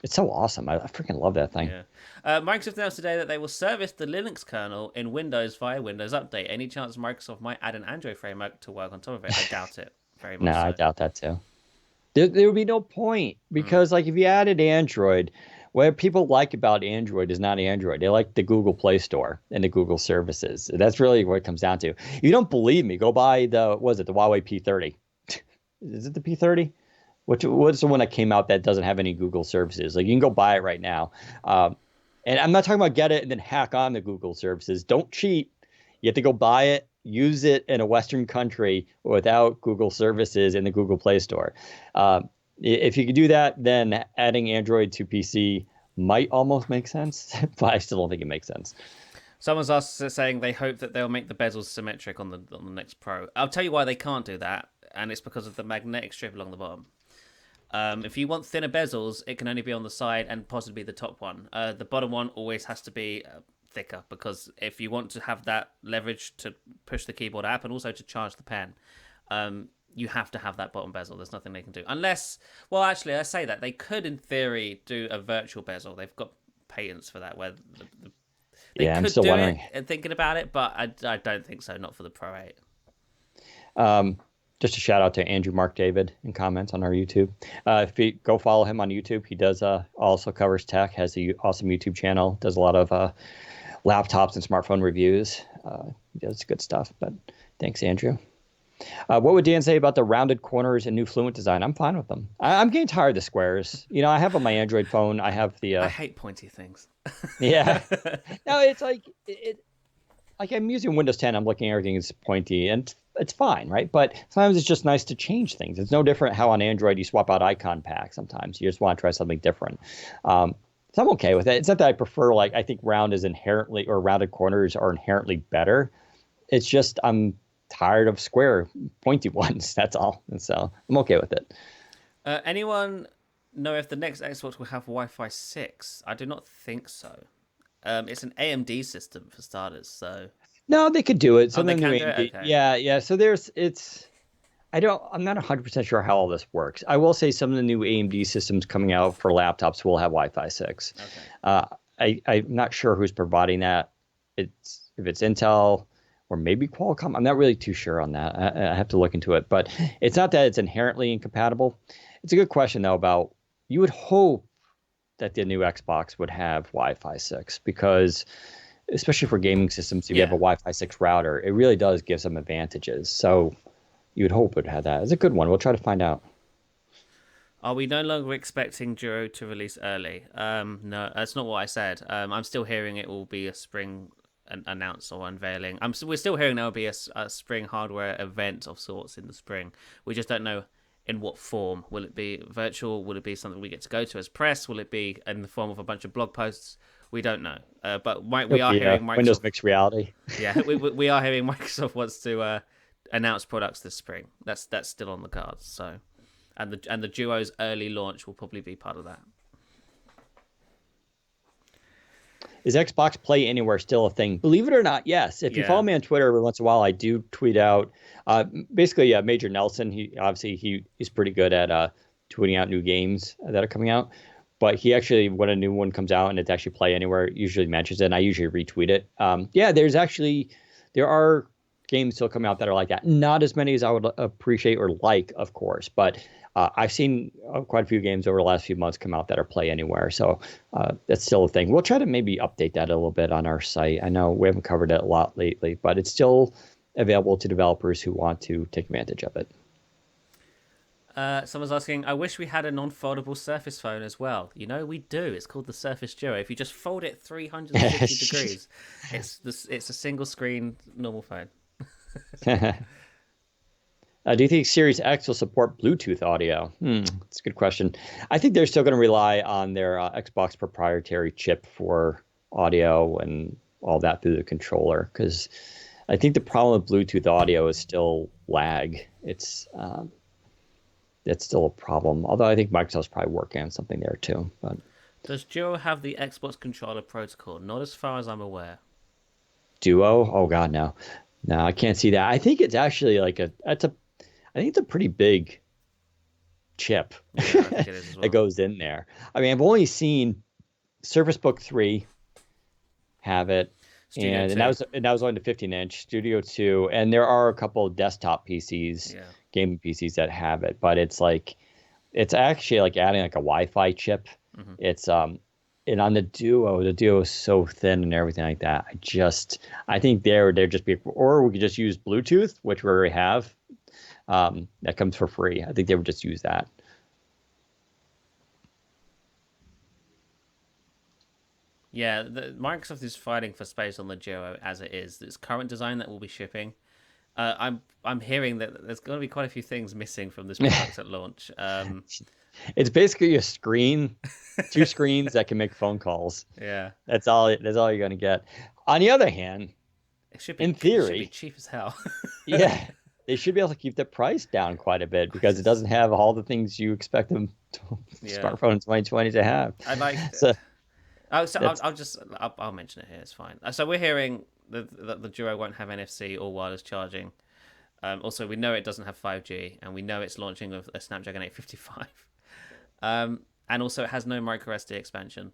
It's so awesome. I freaking love that thing. Yeah. Microsoft announced today that they will service the Linux kernel in Windows via Windows Update. Any chance Microsoft might add an Android framework to work on top of it? I doubt it very much. No, I doubt that too. There would be no point because like if you added Android, what people like about Android is not Android. They like the Google Play Store and the Google services. That's really what it comes down to. If you don't believe me, go buy the Huawei P30. Is it the P30? What's the one that came out that doesn't have any Google services? Like you can go buy it right now. And I'm not talking about get it and then hack on the Google services. Don't cheat. You have to go buy it, use it in a Western country without Google services in the Google Play Store. If you could do that, then adding Android to PC might almost make sense, but I still don't think it makes sense. Someone's saying they hope that they'll make the bezels symmetric on the next Pro. I'll tell you why they can't do that, and it's because of the magnetic strip along the bottom. If you want thinner bezels, it can only be on the side and possibly the top one. The bottom one always has to be thicker because if you want to have that leverage to push the keyboard up and also to charge the pen, you have to have that bottom bezel. There's nothing they can do. Unless, well, actually, I say that. They could, in theory, do a virtual bezel. They've got patents for that where they could I'm still do wondering. it and thinking about it, but I don't think so. Not for the Pro 8. Just a shout out to Andrew Mark David in comments on our YouTube. If you go follow him on YouTube, he does also covers tech, has an awesome YouTube channel, does a lot of laptops and smartphone reviews. He does good stuff. But thanks, Andrew. What would Dan say about the rounded corners and new Fluent design? I'm fine with them. I'm getting tired of the squares. I have on my Android phone. I have the. I hate pointy things. Yeah. No, it's like like I'm using Windows 10. I'm looking at everything is pointy, and it's fine, right? But sometimes it's just nice to change things. It's no different how on Android you swap out icon packs. Sometimes you just want to try something different. So I'm okay with it. It's not that I prefer, like, I think round is inherently, or rounded corners are inherently better. It's just I'm tired of square pointy ones. That's all. And so I'm okay with it. Anyone know if the next Xbox will have Wi-Fi 6? I do not think so. It's an AMD system for starters, so No, they could do it. oh, Some they of the new can do it. AMD. Okay. Yeah, yeah. So I'm not 100% sure how all this works. I will say some of the new AMD systems coming out for laptops will have Wi-Fi 6. Okay. Uh, I'm not sure who's providing that. If it's Intel or maybe Qualcomm. I'm not really too sure on that. I have to look into it. But it's not that it's inherently incompatible. It's a good question, though, about you would hope that the new Xbox would have Wi-Fi 6 because especially for gaming systems, if you have a Yeah. Wi-Fi 6 router, it really does give some advantages. So you would hope it had that. It's a good one. We'll try to find out. Are we no longer expecting Duo to release early? No, that's not what I said. I'm still hearing it will be a spring announce or unveiling. We're still hearing there will be a spring hardware event of sorts in the spring. We just don't know in what form. Will it be virtual? Will it be something we get to go to as press? Will it be in the form of a bunch of blog posts? We don't know. But we It'll are be hearing Windows Microsoft. Mixed Reality. Yeah, we are hearing Microsoft wants to announce products this spring. That's still on the cards. So, and the Duo's early launch will probably be part of that. Is Xbox Play Anywhere still a thing? Believe it or not, yes. If you follow Yeah. me on Twitter every once in a while, I do tweet out. Basically, Major Nelson. He's pretty good at tweeting out new games that are coming out. But he actually, when a new one comes out and it's actually Play Anywhere, usually mentions it, and I usually retweet it. Yeah, there are games still coming out that are like that. Not as many as I would appreciate or like, of course, but I've seen quite a few games over the last few months come out that are Play Anywhere. So that's still a thing. We'll try to maybe update that a little bit on our site. I know we haven't covered it a lot lately, but it's still available to developers who want to take advantage of it. Someone's asking, I wish we had a non-foldable Surface phone as well. We do. It's called the Surface Duo. If you just fold it 360 degrees, it's a single screen normal phone. Do you think Series X will support Bluetooth audio? That's a good question. I think they're still going to rely on their Xbox proprietary chip for audio and all that through the controller, because I think the problem with Bluetooth audio is still lag. That's still a problem. Although I think Microsoft's probably working on something there too. But Does Duo have the Xbox controller protocol? Not as far as I'm aware. Duo? Oh God, no, no, I can't see that. I think it's actually I think it's a pretty big chip Yeah, I think it is as that well. goes in there. I mean, I've only seen Surface Book 3 have it, Studio and 2. that was only the 15-inch Studio 2, and there are a couple of desktop PCs, Yeah. gaming PCs that have it, but it's actually like adding like a Wi-Fi chip. Hmm. It's and on the Duo is so thin and everything like that. I think they're just be, or we could just use Bluetooth, which we already have. That comes for free. I think they would just use that. Yeah, Microsoft is fighting for space on the Duo as it is. Its current design that will be shipping. I'm hearing that there's going to be quite a few things missing from this product at launch. It's basically a screen, two screens that can make phone calls. Yeah, That's all. That's all you're going to get. On the other hand, in it should be theory, cheap as hell. yeah, they should be able to keep the price down quite a bit because it doesn't have all the things you expect them Yeah, smartphone in 2020 to have. I like. So Oh, so that's I'll mention it here. It's fine. So we're hearing that the Duo won't have NFC or wireless charging. Also, we know it doesn't have 5G, and we know it's launching with a Snapdragon 855. And also, it has no microSD expansion.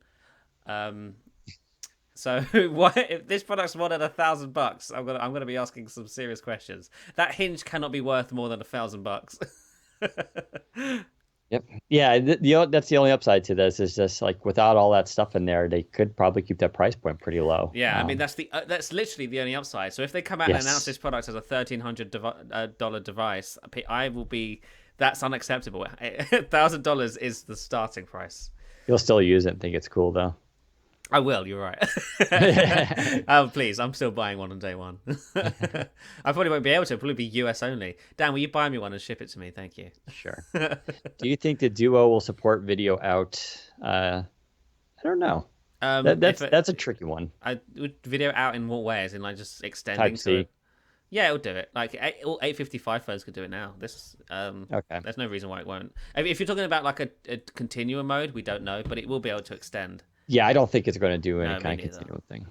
So, why if this product's more than $1,000? I'm gonna be asking some serious questions. That hinge cannot be worth more than $1,000. Yep. Yeah, that's the only upside to this is just like without all that stuff in there, they could probably keep that price point pretty low. Yeah, I mean that's literally the only upside. So if they come out and announce Yes, this product as a $1,300 device, I will be that's unacceptable. $1,000 is the starting price. you'll still use it and think it's cool though. I will. You're right. Please, I'm still buying one on day one. I probably won't be able to. It'll probably be US only. Dan, will you buy me one and ship it to me? Thank you. Sure. Do you think the Duo will support video out I don't know. If That's a tricky one. I would video out in what way? As in like just Type extending to C. it? Yeah, it'll do it. Like all 855 phones could do it now. Okay. There's no reason why it won't. If you're talking about like a continuum mode, we don't know, but it will be able to extend. Yeah, I don't think it's going to do any No, me kind of neither. continuum thing.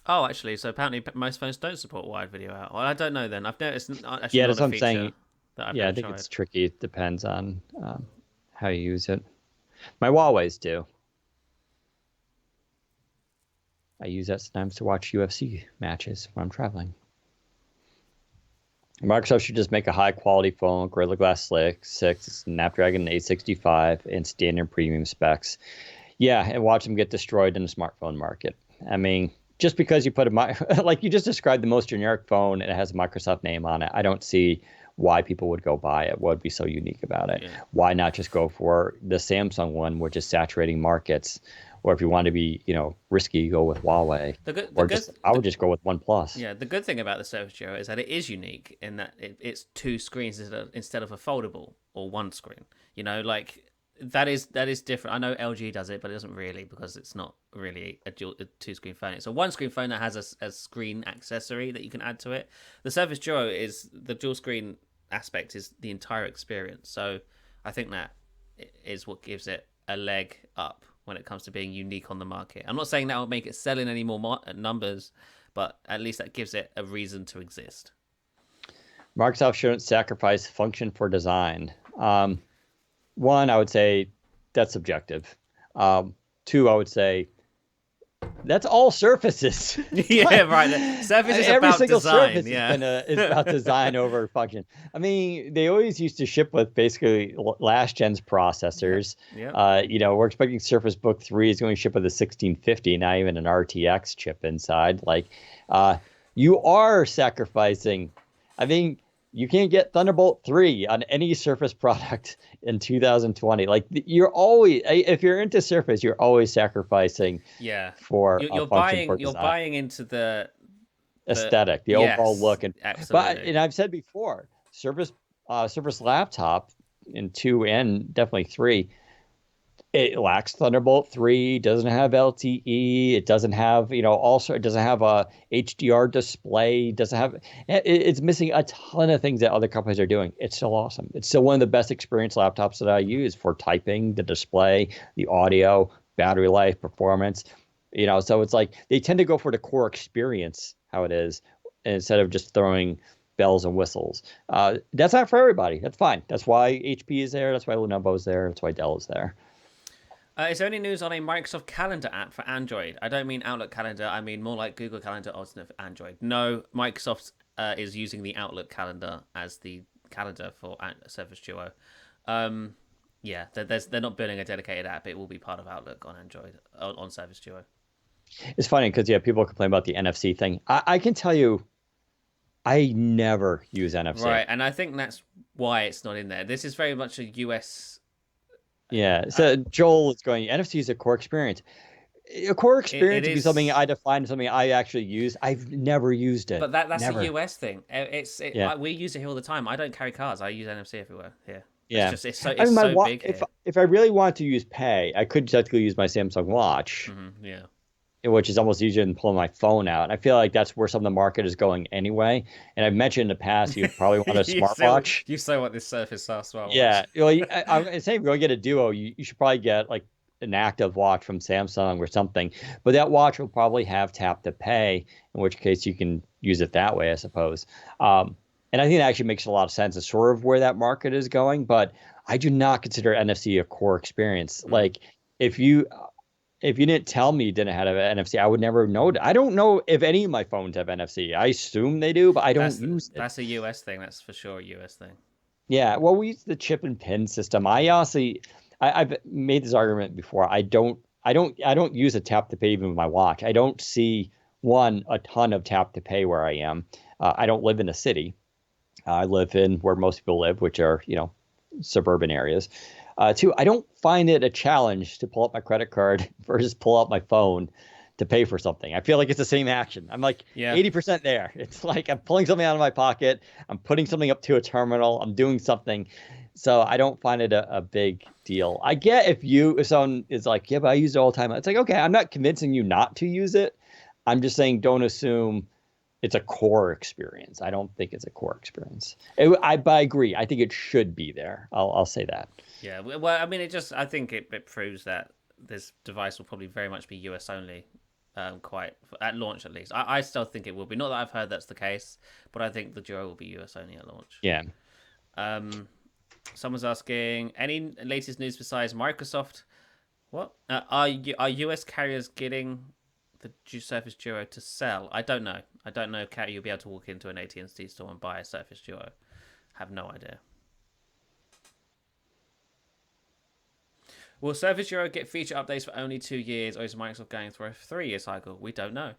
Oh, actually, so apparently most phones don't support wide video out. Well, I don't know then. I've noticed actually Yeah, not that's a what I'm feature saying. that I've Yeah, I never think it's tried. tricky. It depends on how you use it. My Huawei's do. I use that sometimes to watch UFC matches when I'm traveling. Microsoft should just make a high quality phone, Gorilla Glass 6, Snapdragon 865, and standard premium specs. Yeah, and watch them get destroyed in the smartphone market. I mean, just because you put like you just described the most generic phone and it has a Microsoft name on it, I don't see why people would go buy it. What would be so unique about it? Yeah. Why not just go for the Samsung one, which is saturating markets? Or if you want to be, risky, go with Huawei. I would just go with OnePlus. Yeah, the good thing about the Surface Duo is that it is unique in that it's two screens instead of a foldable or one screen. Like that is different. I know LG does it, but it doesn't really because it's not really a two screen phone. It's a one screen phone that has a screen accessory that you can add to it. The Surface Duo is the dual screen aspect is the entire experience. So I think that is what gives it a leg up when it comes to being unique on the market. I'm not saying that will make it sell in any more numbers, but at least that gives it a reason to exist. Microsoft shouldn't sacrifice function for design. One, I would say that's subjective. Two, I would say that's all surfaces. Yeah, right. Surface is Every about single design. surface Yeah, is about design over function. I mean, they always used to ship with basically last gen's processors. Yeah. We're expecting Surface Book 3 is going to ship with a 1650, not even an RTX chip inside. Like, you are sacrificing. I mean, you can't get Thunderbolt 3 on any Surface product in 2020. Like, you're always, if you're into Surface, you're always sacrificing. Yeah. For You're function for you're design. buying into the Aesthetic, the yes, overall look, absolutely. and I've said before, Surface laptop in 2 and definitely 3, it lacks Thunderbolt 3, doesn't have LTE, it doesn't have, also it doesn't have a HDR display, it's missing a ton of things that other companies are doing. It's still awesome. It's still one of the best experience laptops that I use for typing, the display, the audio, battery life, performance. So it's like they tend to go for the core experience, how it is, instead of just throwing bells and whistles. That's not for everybody. That's fine. That's why HP is there. That's why Lenovo is there. That's why Dell is there. Is there any news on a Microsoft Calendar app for Android? I don't mean Outlook Calendar. I mean more like Google Calendar alternate for Android. No, Microsoft is using the Outlook Calendar as the calendar for Surface Duo. Yeah, they're not building a dedicated app. It will be part of Outlook on Android on Surface Duo. It's funny because people complain about the NFC thing. I can tell you, I never use NFC. Right, and I think that's why it's not in there. This is very much a US. Yeah, so Joel is going, NFC is a core experience. A core experience would be something I define, something I actually use. I've never used it. But that's never. a US thing. We use it here all the time. I don't carry cards. I use NFC everywhere here. Yeah, it's so big here. If I really want to use Pay, I could technically use my Samsung Watch. Mm-hmm, yeah. Which is almost easier than pulling my phone out. And I feel like that's where some of the market is going anyway. And I've mentioned in the past, you probably want a smartwatch. You say what this Surface smartwatch. Yeah. I'm saying if you're going to get a Duo, you should probably get like an active watch from Samsung or something. But that watch will probably have tap to pay, in which case you can use it that way, I suppose. And I think that actually makes a lot of sense. It's sort of where that market is going. But I do not consider NFC a core experience. Mm-hmm. Like if you didn't tell me you didn't have NFC, I would never know. I don't know if any of my phones have NFC. I assume they do, but I don't use it. That's a US thing. That's for sure a US thing. Yeah, well, we use the chip and pin system. I've made this argument before. I don't use a tap to pay even with my watch. I don't see a ton of tap to pay where I am. I don't live in a city. I live in where most people live, which are suburban areas. Two, I don't find it a challenge to pull up my credit card versus pull out my phone to pay for something. I feel like it's the same action. I'm like 80% there. It's like I'm pulling something out of my pocket. I'm putting something up to a terminal. I'm doing something. So I don't find it a big deal. I get if someone is like, yeah, but I use it all the time. It's like, okay, I'm not convincing you not to use it. I'm just saying don't assume it's a core experience. I don't think it's a core experience. But I agree. I think it should be there. I'll say that. Yeah. Well, I mean, I think it proves that this device will probably very much be US only, quite at launch at least. I still think it will be. Not that I've heard that's the case, but I think the Duo will be US only at launch. Yeah. Someone's asking, any latest news besides Microsoft? What are US carriers getting the Surface Duo to sell? I don't know. I don't know if you'll be able to walk into an AT&T store and buy a Surface Duo. Have no idea. Will Surface Duo get feature updates for only 2 years, or is Microsoft going through a 3-year cycle? We don't know.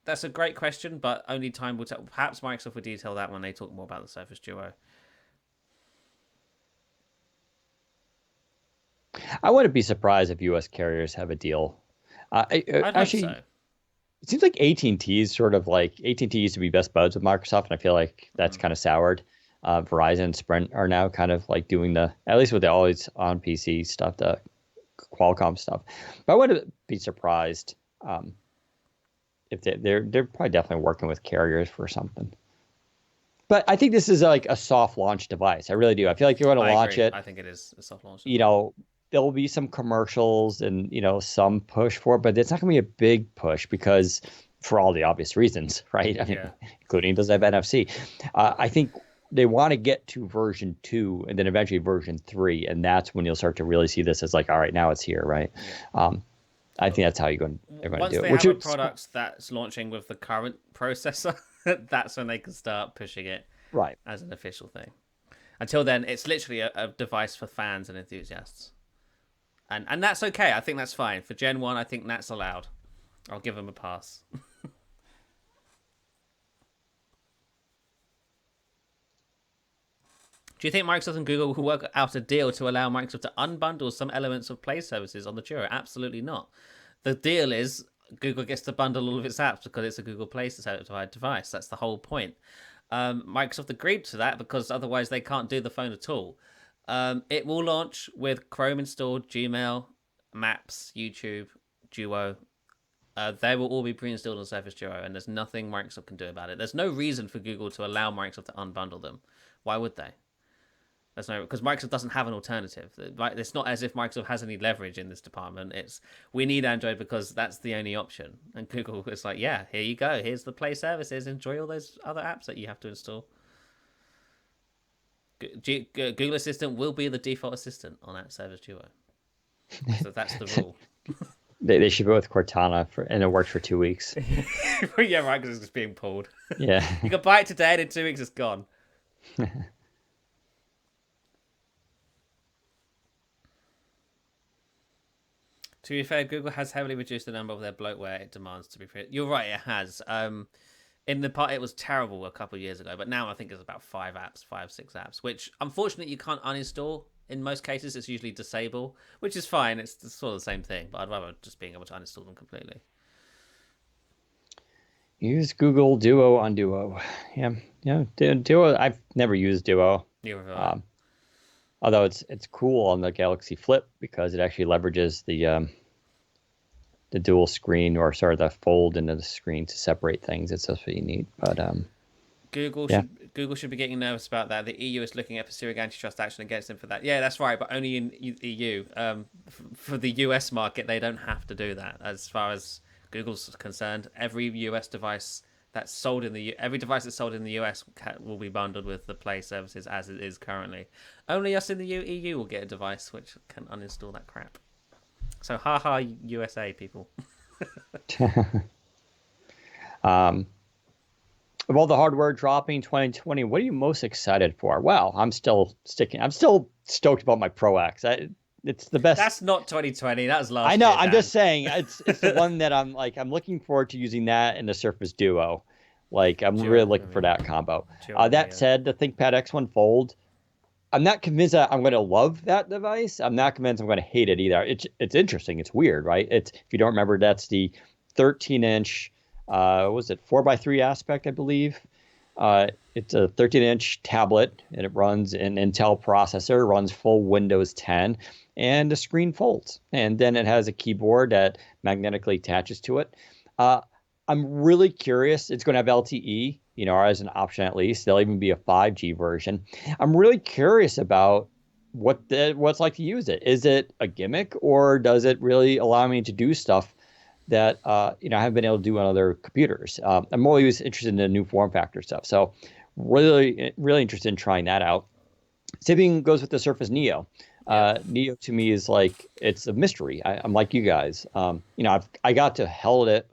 That's a great question, but only time will tell. Perhaps Microsoft will detail that when they talk more about the Surface Duo. I wouldn't be surprised if U.S. carriers have a deal. I actually, hope so. It seems like AT&T is sort of like AT&T used to be best buds with Microsoft, and I feel like that's kind of soured. Verizon and Sprint are now kind of like doing at least with the always on PC stuff, the Qualcomm stuff. But I wouldn't be surprised if they're probably definitely working with carriers for something. But I think this is like a soft launch device. I really do. I feel like you're going to launch it. I think it is a soft launch. There will be some commercials and, some push for it, but it's not going to be a big push because for all the obvious reasons, right? I mean, including does it have NFC. I think they want to get to version 2 and then eventually version 3. And that's when you'll start to really see this as like, all right, now it's here, right? Yeah. I think that's how they're going to do it. Once they have a product that's launching with the current processor, that's when they can start pushing it as an official thing. Until then, it's literally a device for fans and enthusiasts. And that's okay. I think that's fine. For Gen 1, I think that's allowed. I'll give them a pass. Do you think Microsoft and Google will work out a deal to allow Microsoft to unbundle some elements of Play services on the Duo? Absolutely not. The deal is Google gets to bundle all of its apps because it's a Google Play certified device. That's the whole point. Microsoft agreed to that because otherwise they can't do the phone at all. It will launch with Chrome installed, Gmail, Maps, YouTube, Duo. They will all be pre-installed on Surface Duo, and there's nothing Microsoft can do about it. There's no reason for Google to allow Microsoft to unbundle them. Why would they? Because Microsoft doesn't have an alternative. It's not as if Microsoft has any leverage in this department. It's we need Android because that's the only option. And Google is like, yeah, here you go. Here's the Play services. Enjoy all those other apps that you have to install. Google Assistant will be the default assistant on App Service Duo. So that's the rule. They should go with Cortana, and it worked for 2 weeks. Yeah, right, because it's being pulled. Yeah. You can buy it today, and in 2 weeks it's gone. To be fair, Google has heavily reduced the number of their bloatware it demands to be free. You're right, it has. In the part, it was terrible a couple of years ago, but now I think it's about 5, 6 apps, which unfortunately you can't uninstall. In most cases, it's usually disable, which is fine. It's sort of the same thing, but I'd rather just being able to uninstall them completely. Use Google Duo on Duo. Yeah, Duo. I've never used Duo. Although it's cool on the Galaxy Flip because it actually leverages the dual screen the fold into the screen to separate things. It's just really neat. But Google should be getting nervous about that. The EU is looking at pursuing antitrust action against them for that. Yeah, that's right, but only in EU. For the US market, they don't have to do that. As far as Google's concerned, every US device that's sold in the US will be bundled with the Play services as it is currently. Only us in the EU will get a device which can uninstall that crap. So haha USA people. Of all the hardware dropping 2020, what are you most excited for? Well, I'm still stoked about my Pro X. It's the best. That's not 2020. That was last I know. year, I'm just saying it's the one that I'm looking forward to using that in the Surface Duo. I'm really looking for that combo. That said, the ThinkPad X1 Fold, I'm not convinced that I'm going to love that device. I'm not convinced I'm going to hate it either. It's interesting. It's weird, right? It's if you don't remember, that's the 13-inch, what was it 4x3 aspect, I believe. It's a 13-inch tablet, and it runs an Intel processor, runs full Windows 10, and the screen folds. And then it has a keyboard that magnetically attaches to it. Uh, I'm really curious. It's going to have LTE, or as an option at least. There'll even be a 5G version. I'm really curious about what's like to use it. Is it a gimmick, or does it really allow me to do stuff that I haven't been able to do on other computers? I'm always interested in the new form factor stuff. So really, really interested in trying that out. Same thing goes with the Surface Neo. Yeah. Neo to me is like it's a mystery. I'm like you guys. I got to hold it,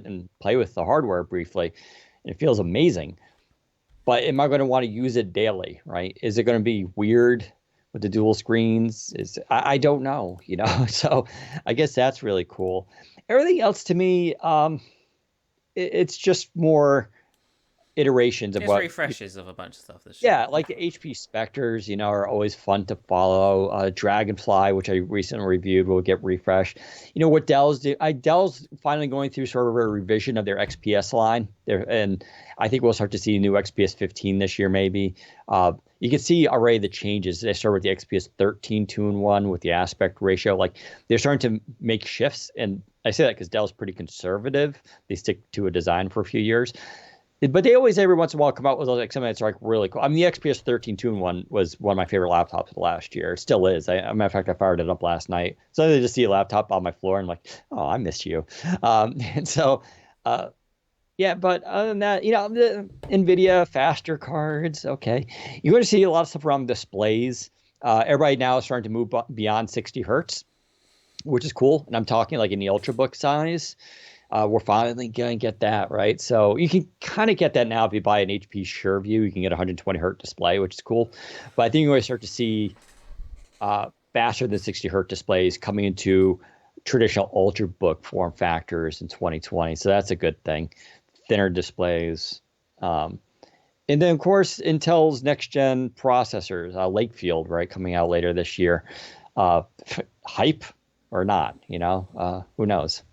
and play with the hardware briefly, and it feels amazing. But am I going to want to use it daily? Right? Is it going to be weird with the dual screens? I don't know. So I guess that's really cool. Everything else to me, it's just more iterations of It's what. refreshes of a bunch of stuff this year. Yeah, like the HP Spectres, are always fun to follow. Dragonfly, which I recently reviewed, will get refreshed. What Dell's do? Dell's finally going through sort of a revision of their XPS line, and I think we'll start to see a new XPS 15 this year, maybe. You can see already the changes. They start with the XPS 13 2-in-1 with the aspect ratio. Like they're starting to make shifts, and I say that because Dell's pretty conservative. They stick to a design for a few years. But they always, every once in a while, come out with like something that's like really cool. I mean, the XPS 13 2-in-1 was one of my favorite laptops of the last year. It still is. As a matter of fact, I fired it up last night. So I just see a laptop on my floor and I'm like, oh, I missed you. And so, yeah, but other than that, the NVIDIA faster cards, okay. You're going to see a lot of stuff around displays. Everybody now is starting to move beyond 60 hertz, which is cool. And I'm talking like in the Ultrabook size. We're finally going to get that, right? So you can kind of get that now if you buy an HP SureView. You can get a 120 hertz display, which is cool. But I think you're going to start to see faster than 60 hertz displays coming into traditional Ultrabook form factors in 2020. So that's a good thing. Thinner displays. And then, of course, Intel's next-gen processors, Lakefield, right, coming out later this year. Hype or not, who knows?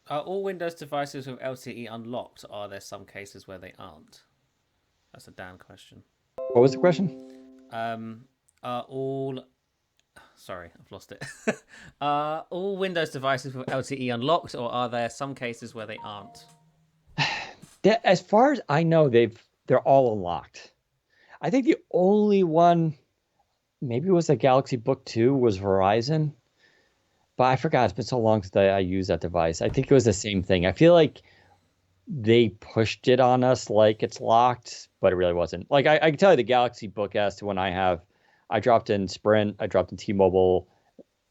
Are all Windows devices with LTE unlocked? Or are there some cases where they aren't? That's a Dan question. What was the question? Are all... Sorry, I've lost it. Are all Windows devices with LTE unlocked, or are there some cases where they aren't? As far as I know, they're all unlocked. I think the only one, maybe it was the Galaxy Book 2, was Verizon. But I forgot. It's been so long since I used that device. I think it was the same thing. I feel like they pushed it on us like it's locked, but it really wasn't. Like I can tell you the Galaxy Book S, the one I dropped in Sprint, I dropped in T-Mobile.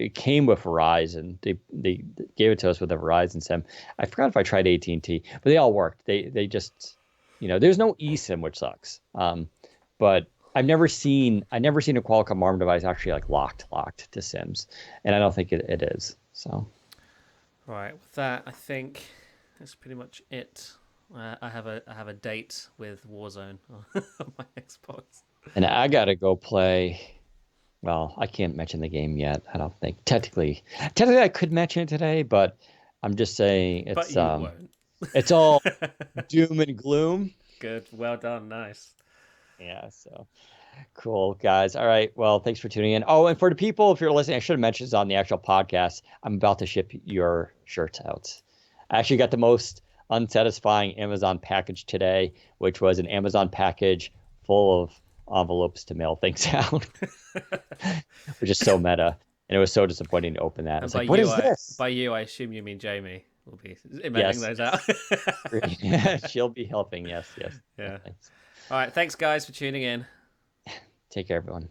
It came with Verizon. They gave it to us with a Verizon SIM. I forgot if I tried AT&T, but they all worked. They just, there's no eSIM, which sucks. But I've never seen a Qualcomm ARM device actually like locked to SIMs, and I don't think it is. So, right, with that, I think that's pretty much it. I have a date with Warzone on my Xbox, and I gotta go play. Well, I can't mention the game yet. I don't think technically I could mention it today, but I'm just saying but it's you won't. It's all doom and gloom. Good, well done, nice. Yeah, so cool, guys. All right. Well, thanks for tuning in. Oh, and for the people, if you're listening, I should have mentioned this on the actual podcast. I'm about to ship your shirts out. I actually got the most unsatisfying Amazon package today, which was an Amazon package full of envelopes to mail things out, which is so meta. And it was so disappointing to open that. I was like, what is this? By you, I assume you mean Jamie will be mailing those out. She'll be helping. Yes. Yeah. All right. Thanks, guys, for tuning in. Take care, everyone.